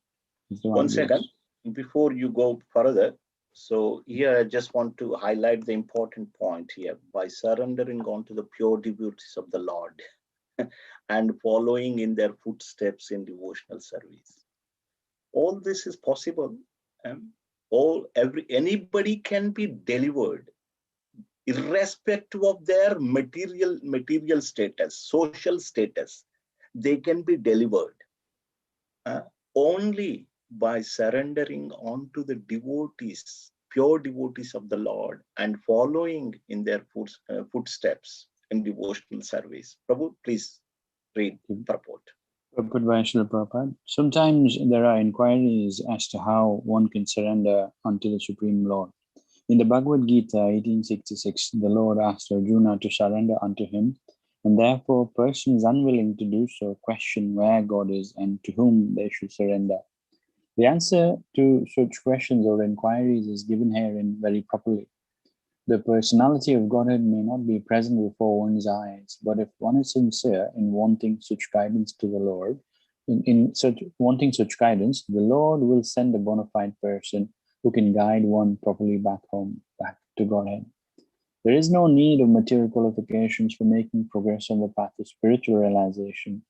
1 second, before you go further. So here I just want to highlight the important point here. By surrendering onto the pure devotees of the Lord and following in their footsteps in devotional service. All this is possible. Anybody can be delivered, irrespective of their material status, social status. They can be delivered only by surrendering onto the devotees, pure devotees of the Lord, and following in their footsteps in devotional service. Prabhu, please read purport.
Purport by Srila Prabhupada. Sometimes there are inquiries as to how one can surrender unto the Supreme Lord. In the Bhagavad Gita 1866, the Lord asked Arjuna to surrender unto him, and therefore persons unwilling to do so question where God is and to whom they should surrender. The answer to such questions or inquiries is given herein very properly. The personality of Godhead may not be present before one's eyes, but if one is sincere in wanting such guidance to the Lord, wanting such guidance, the Lord will send a bona fide person who can guide one properly back home, back to Godhead. There is no need of material qualifications for making progress on the path of spiritual realization.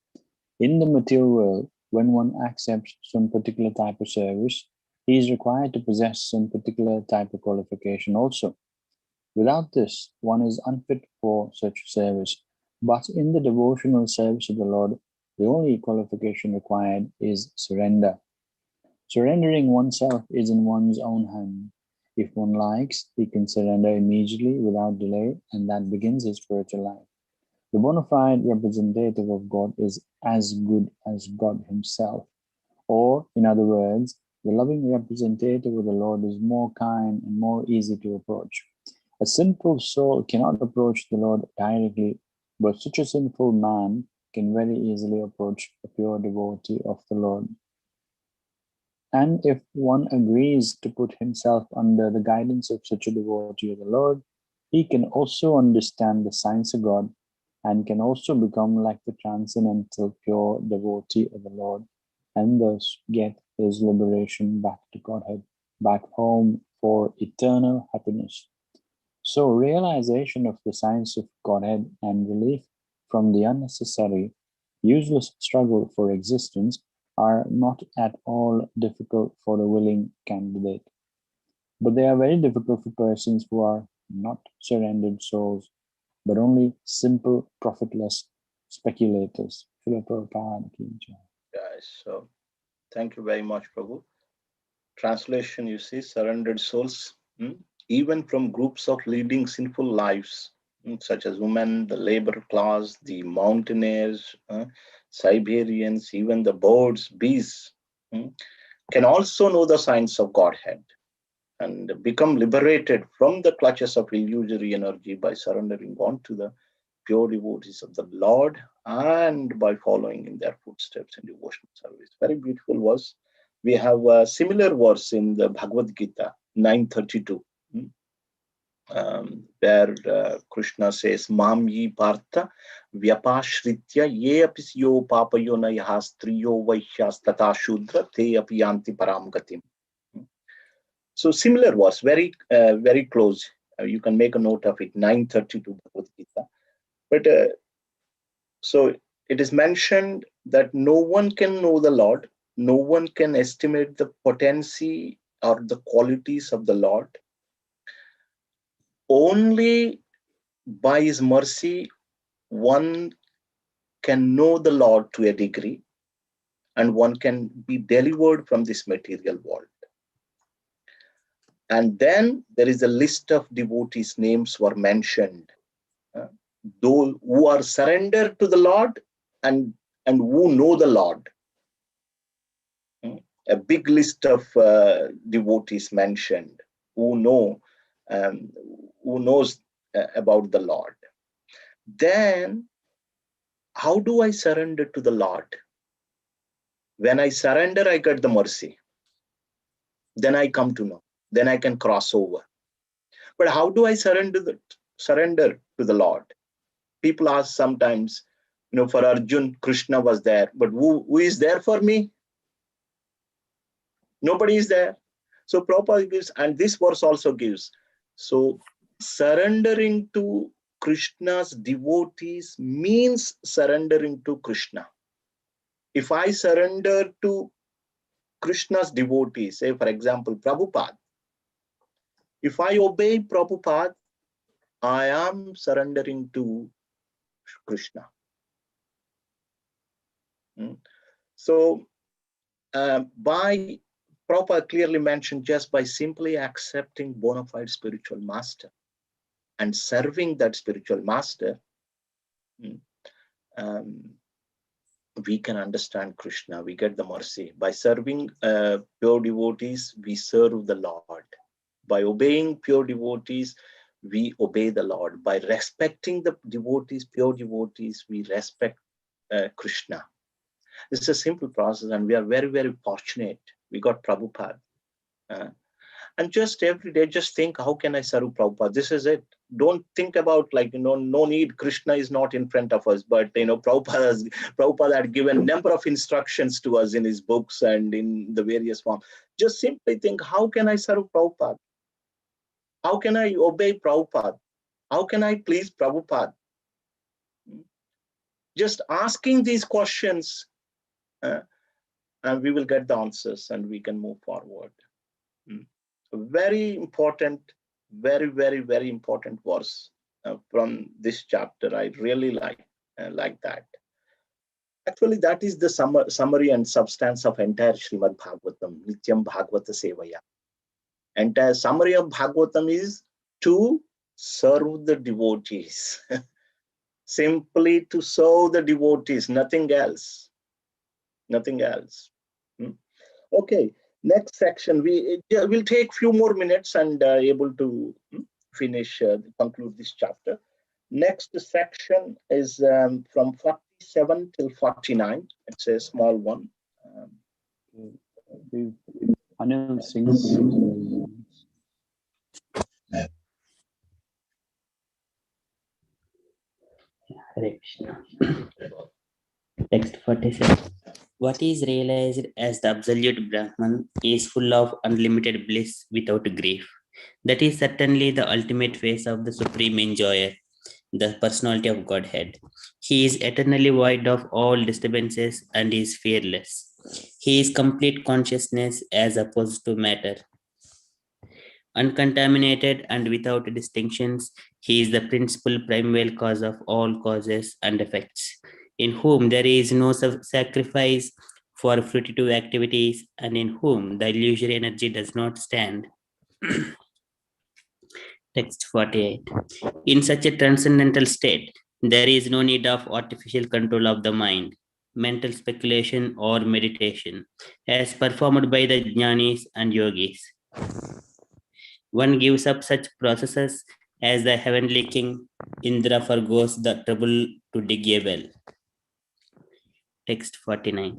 In the material world, when one accepts some particular type of service, he is required to possess some particular type of qualification also. Without this, one is unfit for such service. But in the devotional service of the Lord, the only qualification required is surrender. Surrendering oneself is in one's own hand. If one likes, he can surrender immediately without delay, and that begins his spiritual life. The bona fide representative of God is as good as God himself. Or, in other words, the loving representative of the Lord is more kind and more easy to approach. A sinful soul cannot approach the Lord directly, but such a sinful man can very easily approach a pure devotee of the Lord. And if one agrees to put himself under the guidance of such a devotee of the Lord, he can also understand the science of God and can also become like the transcendental pure devotee of the Lord and thus get his liberation back to Godhead, back home for eternal happiness. So realization of the science of Godhead and relief from the unnecessary, useless struggle for existence are not at all difficult for the willing candidate. but they are very difficult for persons who are not surrendered souls, but only simple, profitless speculators. Srila Prabhupada ki jai.
Yes, so thank you very much, Prabhu. Translation, you see, surrendered souls, even from groups of leading sinful lives, such as women, the labor class, the mountaineers, Siberians, even the birds, bees, can also know the signs of Godhead and become liberated from the clutches of illusory energy by surrendering on to the pure devotees of the Lord and by following in their footsteps in devotional service. Very beautiful verse. We have a similar verse in the Bhagavad Gita 9:32, where Krishna says, Mam yi partha vyapashritya ye apisyo papayona yahastriyo vaishyas tata shudra te api yanti param gatim. So similar verse, very close. You can make a note of it, 9:32 Bhagavad Gita. But so it is mentioned that no one can know the Lord, no one can estimate the potency or the qualities of the Lord. Only by His mercy, one can know the Lord to a degree, and one can be delivered from this material world. And then there is a list of devotees' names were mentioned. Those who are surrendered to the Lord and who know the Lord. A big list of devotees mentioned who knows about the Lord. Then, how do I surrender to the Lord? When I surrender, I get the mercy. Then I come to know. Then I can cross over. But how do I surrender to the Lord? People ask sometimes, for Arjun, Krishna was there, but who is there for me? Nobody is there. So Prabhupada gives, and this verse also gives. So surrendering to Krishna's devotees means surrendering to Krishna. If I surrender to Krishna's devotees, say for example, Prabhupada, if I obey Prabhupada, I am surrendering to Krishna. So by Prabhupada clearly mentioned, just by simply accepting bona fide spiritual master and serving that spiritual master, we can understand Krishna, we get the mercy. By serving pure devotees, we serve the Lord. By obeying pure devotees, we obey the Lord. By respecting the devotees, pure devotees, we respect Krishna. It's a simple process, and we are very, very fortunate. We got Prabhupada. And just every day, just think, how can I serve Prabhupada? This is it. Don't think about no need. Krishna is not in front of us, but Prabhupada had given number of instructions to us in his books and in the various forms. Just simply think, how can I serve Prabhupada? How can I obey Prabhupada? How can I please Prabhupada? Just asking these questions, and we will get the answers, and we can move forward. Very important, very, very, very important verse from this chapter. I really like that. Actually, that is the summary and substance of entire Srimad Bhagavatam, Nityam Bhagavata Sevaya. Entire summary of Bhagavatam is to serve the devotees. Simply to serve the devotees, nothing else. Nothing else. Okay. Next section, we will take few more minutes and able to finish, conclude this chapter. Next section is from 47 till 49. It's a small one.
Anil Singh.
Hare Krishna. Text 47. What is realized as the absolute Brahman is full of unlimited bliss without grief. That is certainly the ultimate phase of the supreme enjoyer, the personality of Godhead. He is eternally void of all disturbances and is fearless. He is complete consciousness as opposed to matter. Uncontaminated and without distinctions, he is the principal primeval cause of all causes and effects, in whom there is no sacrifice for fruitive activities, and in whom the illusory energy does not stand. Text 48. In such a transcendental state, there is no need of artificial control of the mind, mental speculation, or meditation, as performed by the jnanis and yogis. One gives up such processes as the heavenly king Indra forgoes the trouble to dig a well. Text 49.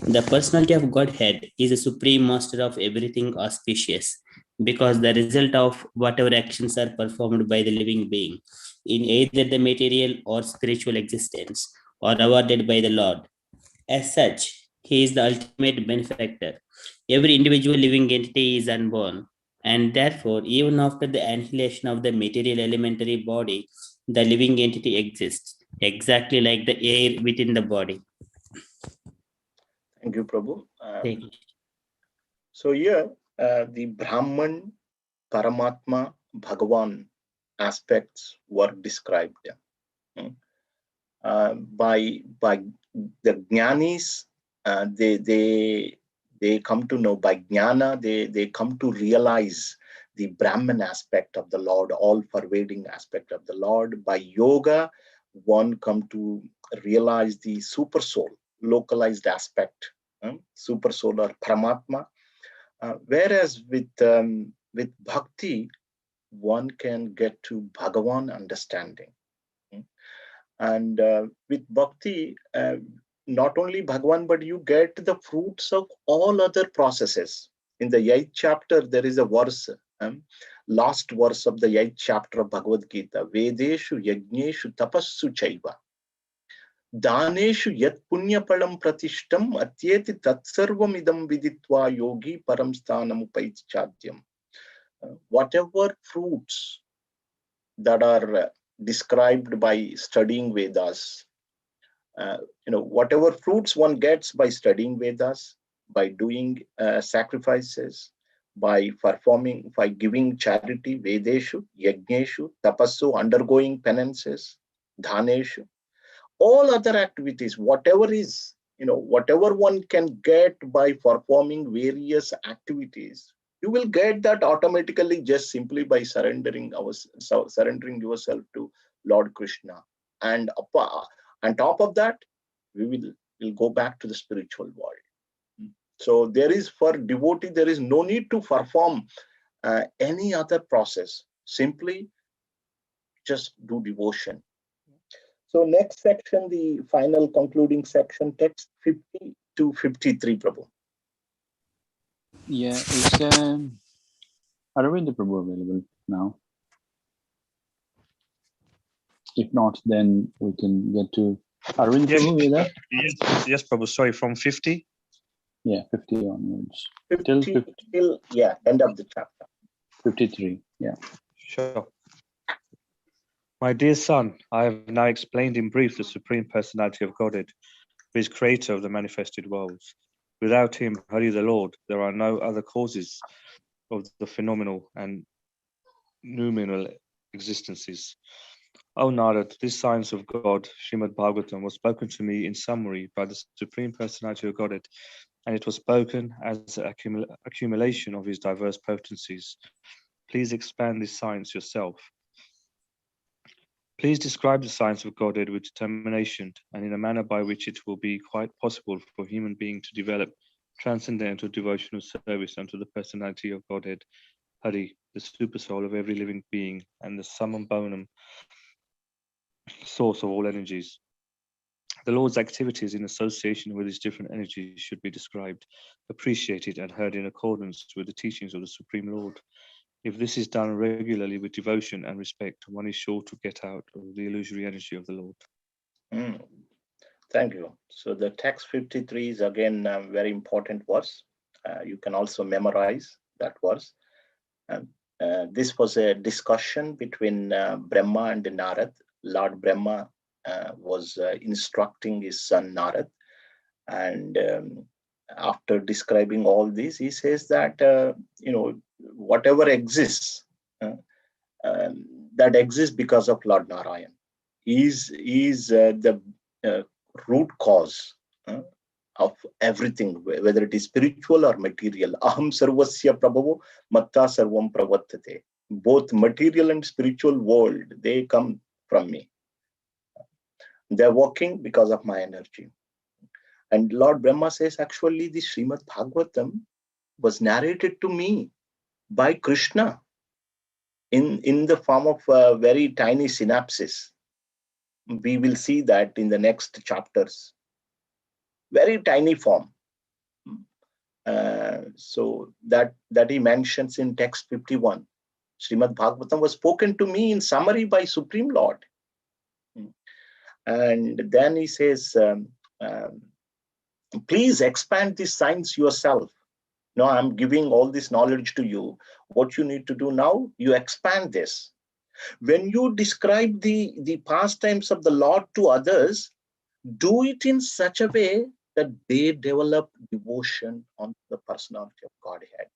The personality of Godhead is a supreme master of everything auspicious, because the result of whatever actions are performed by the living being in either the material or spiritual existence are awarded by the Lord. As such, he is the ultimate benefactor. Every individual living entity is unborn, and therefore, even after the annihilation of the material elementary body, the living entity exists, exactly like the air within the body.
Thank you, Prabhu.
Take it.
So here, the Brahman, Paramatma, Bhagavan aspects were described by the jnanis. They come to know by jnana. They come to realize the Brahman aspect of the Lord, all pervading aspect of the Lord. By yoga, one come to realize the super soul, localized aspect, super soul or Paramatma. Whereas with bhakti, one can get to Bhagavan understanding. And with bhakti, not only Bhagavan, but you get the fruits of all other processes. In the 8th chapter, there is a verse, last verse of the 8th chapter of Bhagavad Gita, Vedeshu yajneshu tapassu chaiva. Daneshu yat punyapalam pratishtam atyeti tatsarvam idam viditva yogi param sthanam upait chadyam. Whatever fruits that are described by studying Vedas, whatever fruits one gets by studying Vedas, by doing sacrifices, by performing, by giving charity, Vedeshu, Yajneshu, Tapassu, undergoing penances, Dhaneshu, all other activities, whatever is, whatever one can get by performing various activities, you will get that automatically just simply by surrendering yourself to Lord Krishna. And on top of that, we'll go back to the spiritual world. So there is, for devotee, there is no need to perform any other process. Simply just do devotion. So next section, the final concluding section, text 50 to 53, Prabhu.
Yeah, is Aravinda Prabhu available now? If not, then we can get to Aravinda Prabhu, you there?
Yes, Prabhu. Sorry, from 50?
Yeah, 50 onwards.
50 till end of the chapter.
53, yeah.
Sure. My dear son, I have now explained in brief the Supreme Personality of Godhead, who is creator of the manifested worlds. Without him, Hari the Lord, there are no other causes of the phenomenal and noumenal existences. O Narad, this science of God, Srimad Bhagavatam, was spoken to me in summary by the Supreme Personality of Godhead, and it was spoken as an accumulation of his diverse potencies. Please expand this science yourself. Please describe the science of Godhead with determination and in a manner by which it will be quite possible for a human being to develop transcendental devotional service unto the personality of Godhead, Hari, the super soul of every living being and the summum bonum, source of all energies. The Lord's activities in association with his different energies should be described, appreciated, and heard in accordance with the teachings of the Supreme Lord. If this is done regularly with devotion and respect, one is sure to get out of the illusory energy of the Lord.
Thank you. So the text 53 is again a very important verse. You can also memorize that verse. This was a discussion between Brahma and Narad. Lord Brahma was instructing his son Narad. And after describing all this, he says that, whatever exists, that exists because of Lord Narayan. Is the root cause of everything, whether it is spiritual or material. Aham sarvasya prabhavo matta sarvam pravartate. Both material and spiritual world, they come from me. They're working because of my energy. And Lord Brahma says, actually, the Srimad Bhagavatam was narrated to me by Krishna in the form of a very tiny synopsis. We will see that in the next chapters. Very tiny form. So that he mentions in text 51. Srimad Bhagavatam was spoken to me in summary by Supreme Lord. And then he says, please expand this science yourself. No, I'm giving all this knowledge to you. What you need to do now, you expand this. When you describe the pastimes of the Lord to others, do it in such a way that they develop devotion on the personality of Godhead.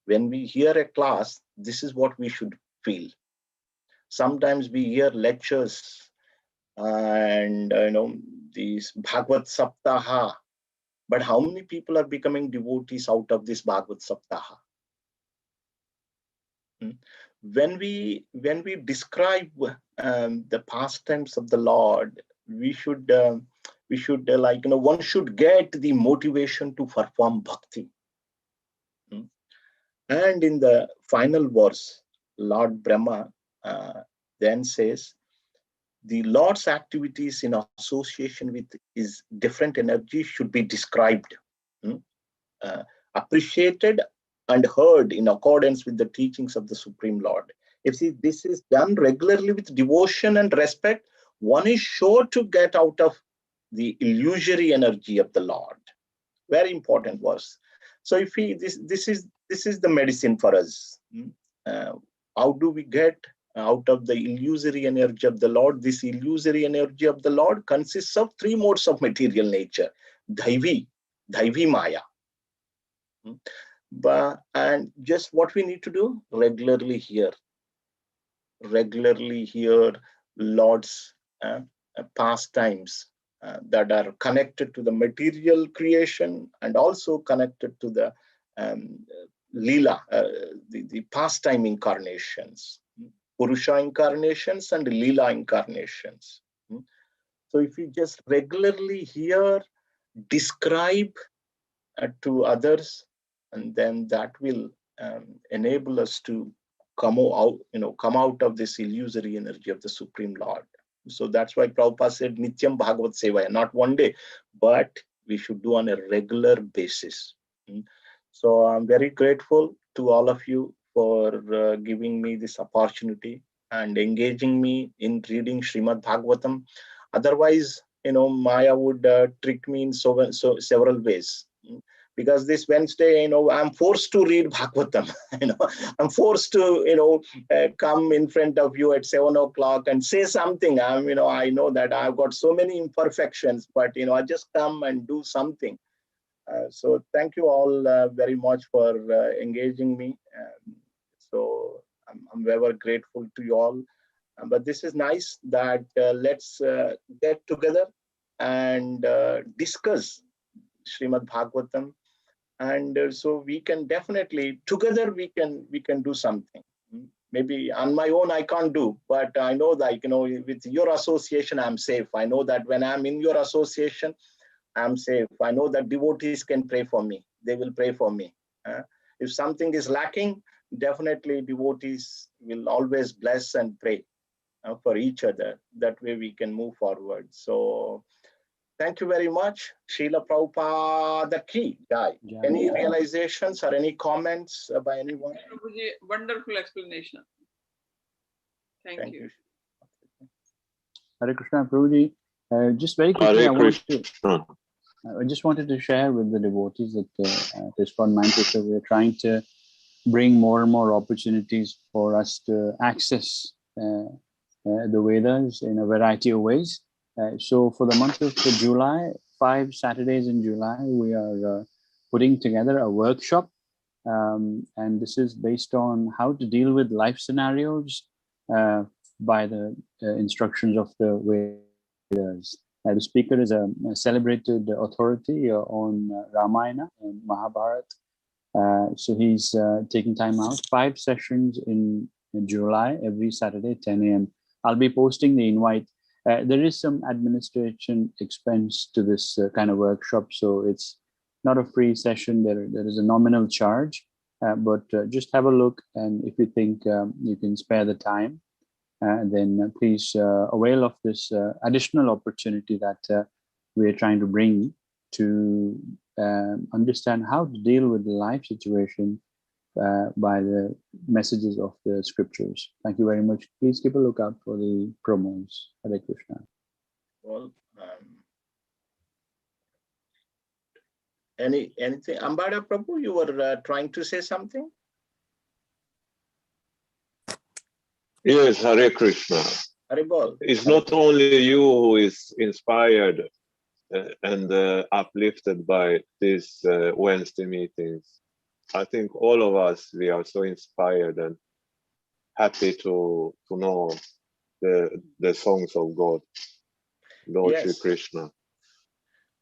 When we hear a class, this is what we should feel. Sometimes we hear lectures and these Bhagavad Saptaha, but how many people are becoming devotees out of this Bhagavad Saptaha? When we describe the pastimes of the Lord, we should one should get the motivation to perform bhakti. And in the final verse, Lord Brahma then says, the Lord's activities in association with his different energies should be described, appreciated, and heard in accordance with the teachings of the Supreme Lord. If this is done regularly with devotion and respect, one is sure to get out of the illusory energy of the Lord. Very important verse. So if this is the medicine for us. How do we get out of the illusory energy of the Lord? This illusory energy of the Lord consists of three modes of material nature: Dhaivi Maya. And just what we need to do, regularly hear Lord's pastimes that are connected to the material creation and also connected to the Leela, the pastime incarnations, Purusha incarnations and Leela incarnations. So if we just regularly hear, describe to others, and then that will enable us to come out of this illusory energy of the Supreme Lord. So that's why Prabhupada said Nityam Bhagavat Sevaya, not one day, but we should do on a regular basis. So I'm very grateful to all of you for giving me this opportunity and engaging me in reading Srimad Bhagavatam. Otherwise, Maya would trick me in so several ways. Because this Wednesday, I'm forced to read Bhagavatam. I'm forced to, come in front of you at 7 o'clock and say something. I know that I've got so many imperfections, but I just come and do something. So thank you all very much for engaging me. So I'm ever grateful to you all. But this is nice that let's get together and discuss Srimad Bhagavatam. And so we can definitely together we can do something. Maybe on my own I can't do, but I know that with your association I'm safe. I know that when I'm in your association I'm safe. I know that devotees can pray for me. They will pray for me. If something is lacking, definitely devotees will always bless and pray for each other. That way we can move forward. So thank you very much. Srila Prabhupada ki jai. Any realizations or any comments by anyone?
Prabhuji, wonderful explanation. Thank you.
Hare Krishna, Prabhuji. Just very quickly, I just wanted to share with the devotees that at ISKCON Manchester, we're trying to bring more and more opportunities for us to access the Vedas in a variety of ways. So for the month of July, 5 Saturdays in July, we are putting together a workshop And this is based on how to deal with life scenarios by the instructions of the Vedas. The speaker is a celebrated authority on Ramayana and Mahabharata. So he's taking time out, 5 sessions in July, every Saturday, 10 a.m. I'll be posting the invite. There is some administration expense to this kind of workshop, so it's not a free session. There is a nominal charge, but just have a look, and if you think you can spare the time, then please avail of this additional opportunity that we are trying to bring to understand how to deal with the life situation by the messages of the scriptures. Thank you very much. Please keep a lookout for the promos. Hare Krishna.
Well, anything? Ambada Prabhu, you were trying to say something?
Yes, Hare Krishna.
Haribol.
It's not only you who is inspired and uplifted by these Wednesday meetings. I think all of us, we are so inspired and happy to know the songs of God, Lord
Yes.
Shri Krishna.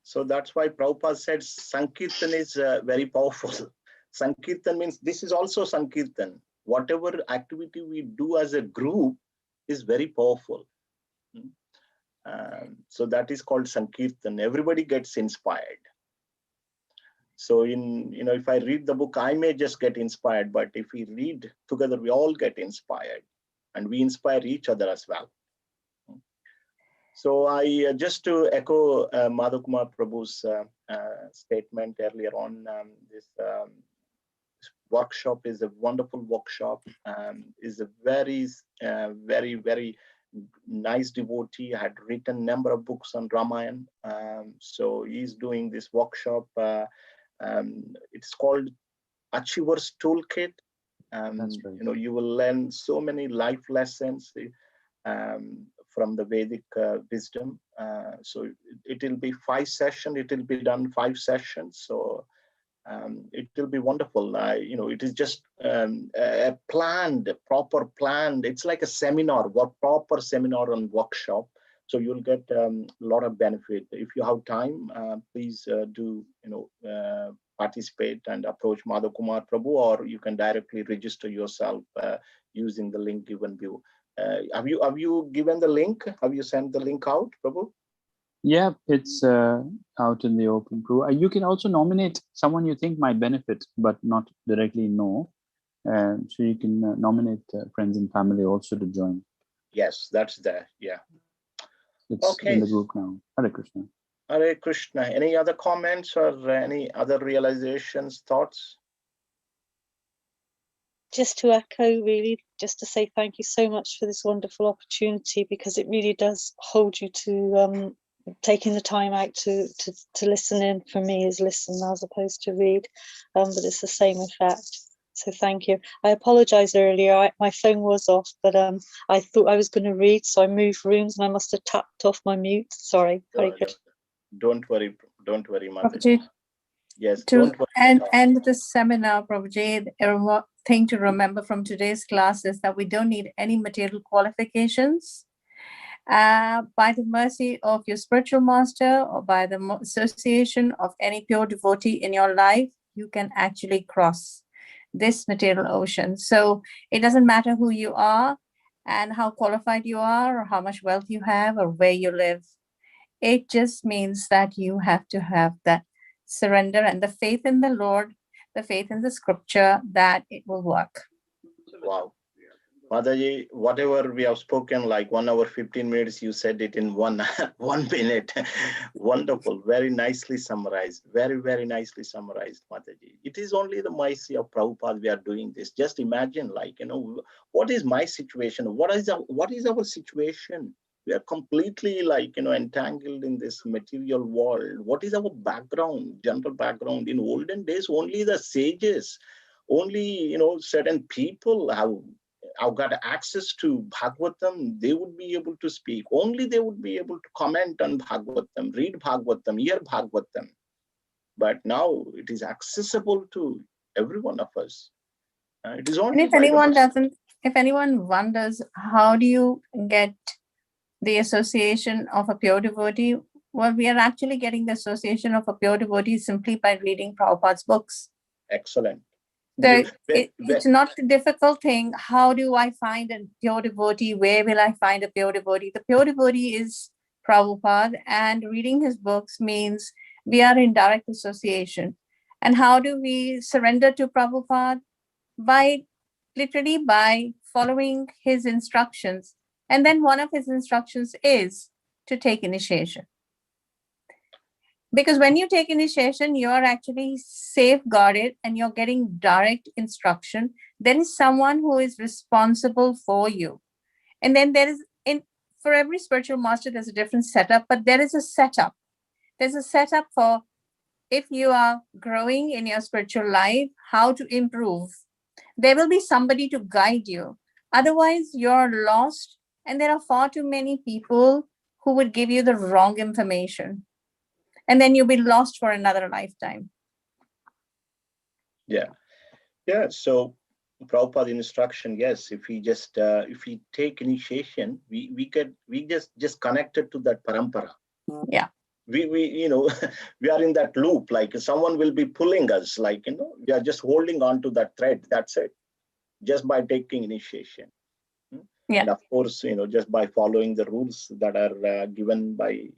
So that's why Prabhupada said Sankirtan is very powerful. Sankirtan means this is also Sankirtan. Whatever activity we do as a group is very powerful. So that is called Sankirtan. Everybody gets inspired. So if I read the book, I may just get inspired, but if we read together, we all get inspired, and we inspire each other as well. So I just to echo Madhav Kumar Prabhu's statement earlier on, this workshop is a wonderful workshop. Is a very, very nice devotee. Had written a number of books on Ramayana. So he's doing this workshop. It's called Achiever's Toolkit.
That's right.
You will learn so many life lessons from the Vedic wisdom. So it will be 5 sessions. It will be done 5 sessions. So it will be wonderful. It is just a proper planned. It's like a seminar, proper seminar and workshop. So you'll get a lot of benefit. If you have time, please do participate and approach Madhav Kumar Prabhu, or you can directly register yourself using the link given below. Have you given the link? Have you sent the link out, Prabhu?
Yeah, it's out in the open. You can also nominate someone you think might benefit, but not directly know. So you can nominate friends and family also to join.
Yes, that's there. Yeah.
It's
okay.
In the group now. Hare Krishna.
Hare Krishna. Any other comments or any other realizations, thoughts?
Just to echo, really, just to say thank you so much for this wonderful opportunity, because it really does hold you to taking the time out to listen in. For me, is listen as opposed to read, but it's the same effect. So thank you. I apologize earlier. My phone was off, but I thought I was going to read, so I moved rooms and I must have tapped off my mute. Sorry.
Don't worry, Mataji.
Prabhuji,
yes,
don't worry. End the seminar, Prabhuji. The thing to remember from today's class is that we don't need any material qualifications. By the mercy of your spiritual master or by the association of any pure devotee in your life, you can actually cross this material ocean. So it doesn't matter who you are and how qualified you are or how much wealth you have or where you live. It just means that you have to have that surrender and the faith in the Lord, the faith in the scripture that it will work.
Wow. Mataji, whatever we have spoken, like 1 hour, 15 minutes, you said it in 1 minute. Wonderful. Very nicely summarized. Very, very nicely summarized, Mataji. It is only the mercy of Prabhupada we are doing this. Just imagine, what is my situation? What is our situation? We are completely entangled in this material world. What is our background, general background? In olden days, only the sages, only, certain people have got access to Bhagavatam. They would be able to speak. Only they would be able to comment on Bhagavatam, read Bhagavatam, hear Bhagavatam. But now it is accessible to every one of us. It is only
And if
by the
anyone
mercy.
doesn't, if anyone wonders, how do you get the association of a pure devotee? Well, we are actually getting the association of a pure devotee simply by reading Prabhupada's books.
Excellent.
So it's not a difficult thing. How do I find a pure devotee? Where will I find a pure devotee? The pure devotee is Prabhupada, and reading his books means we are in direct association. And how do we surrender to Prabhupada? Literally by following his instructions. And then one of his instructions is to take initiation. Because when you take initiation, you're actually safeguarded and you're getting direct instruction. There is someone who is responsible for you. And then for every spiritual master, there's a different setup, but there is a setup. There's a setup for if you are growing in your spiritual life, how to improve. There will be somebody to guide you. Otherwise, you're lost. And there are far too many people who would give you the wrong information. And then you'll be lost for another lifetime.
Yeah. Yeah. So Prabhupada instruction, yes, if we take initiation, we just connected to that parampara.
Yeah.
We we are in that loop, like someone will be pulling us, like we are just holding on to that thread. That's it. Just by taking initiation.
Yeah.
And of course, just by following the rules that are given by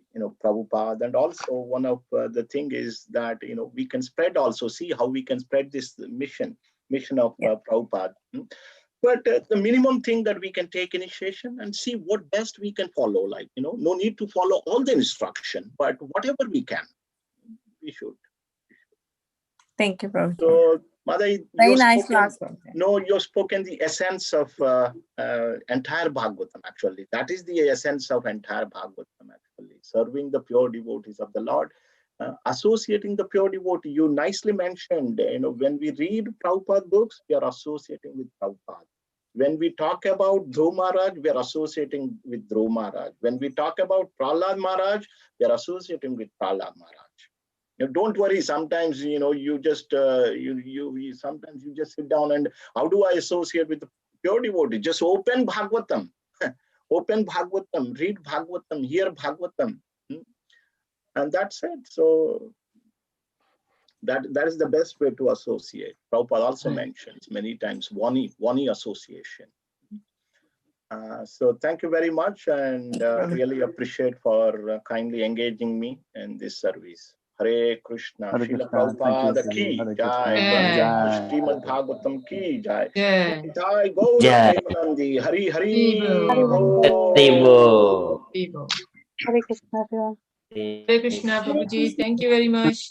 Prabhupada. And also one of the thing is that we can spread, also see how we can spread this mission of Prabhupada. But the minimum thing that we can take initiation and see what best we can follow. Like no need to follow all the instruction, but whatever we can, we should.
Thank you, Prabhupada.
So, Mother,
very nice class.
You've spoken the essence of entire Bhagavatam, actually. That is the essence of entire Bhagavatam, actually. Serving the pure devotees of the Lord, associating the pure devotee. You nicely mentioned, when we read Prabhupada books, we are associating with Prabhupada. When we talk about Dhruv Maharaj, we are associating with Dhruv Maharaj. When we talk about Prahlad Maharaj, we are associating with Prahlad Maharaj. Don't worry. Sometimes you just sometimes you just sit down and how do I associate with the pure devotee? Just open Bhagavatam, open Bhagavatam, read Bhagavatam, hear Bhagavatam, and that's it. So that is the best way to associate. Prabhupada also mentions many times Vani association. So thank you very much, and really appreciate for kindly engaging me in this service. Hare Krishna, Srila Prabhupada ki jai, Srimad Bhagavatam ki jai, Jai Gaura Premanandi, Hari Hari Bo.
Hare Krishna, everyone.
Hare Krishna, Prabhuji. Thank you very much.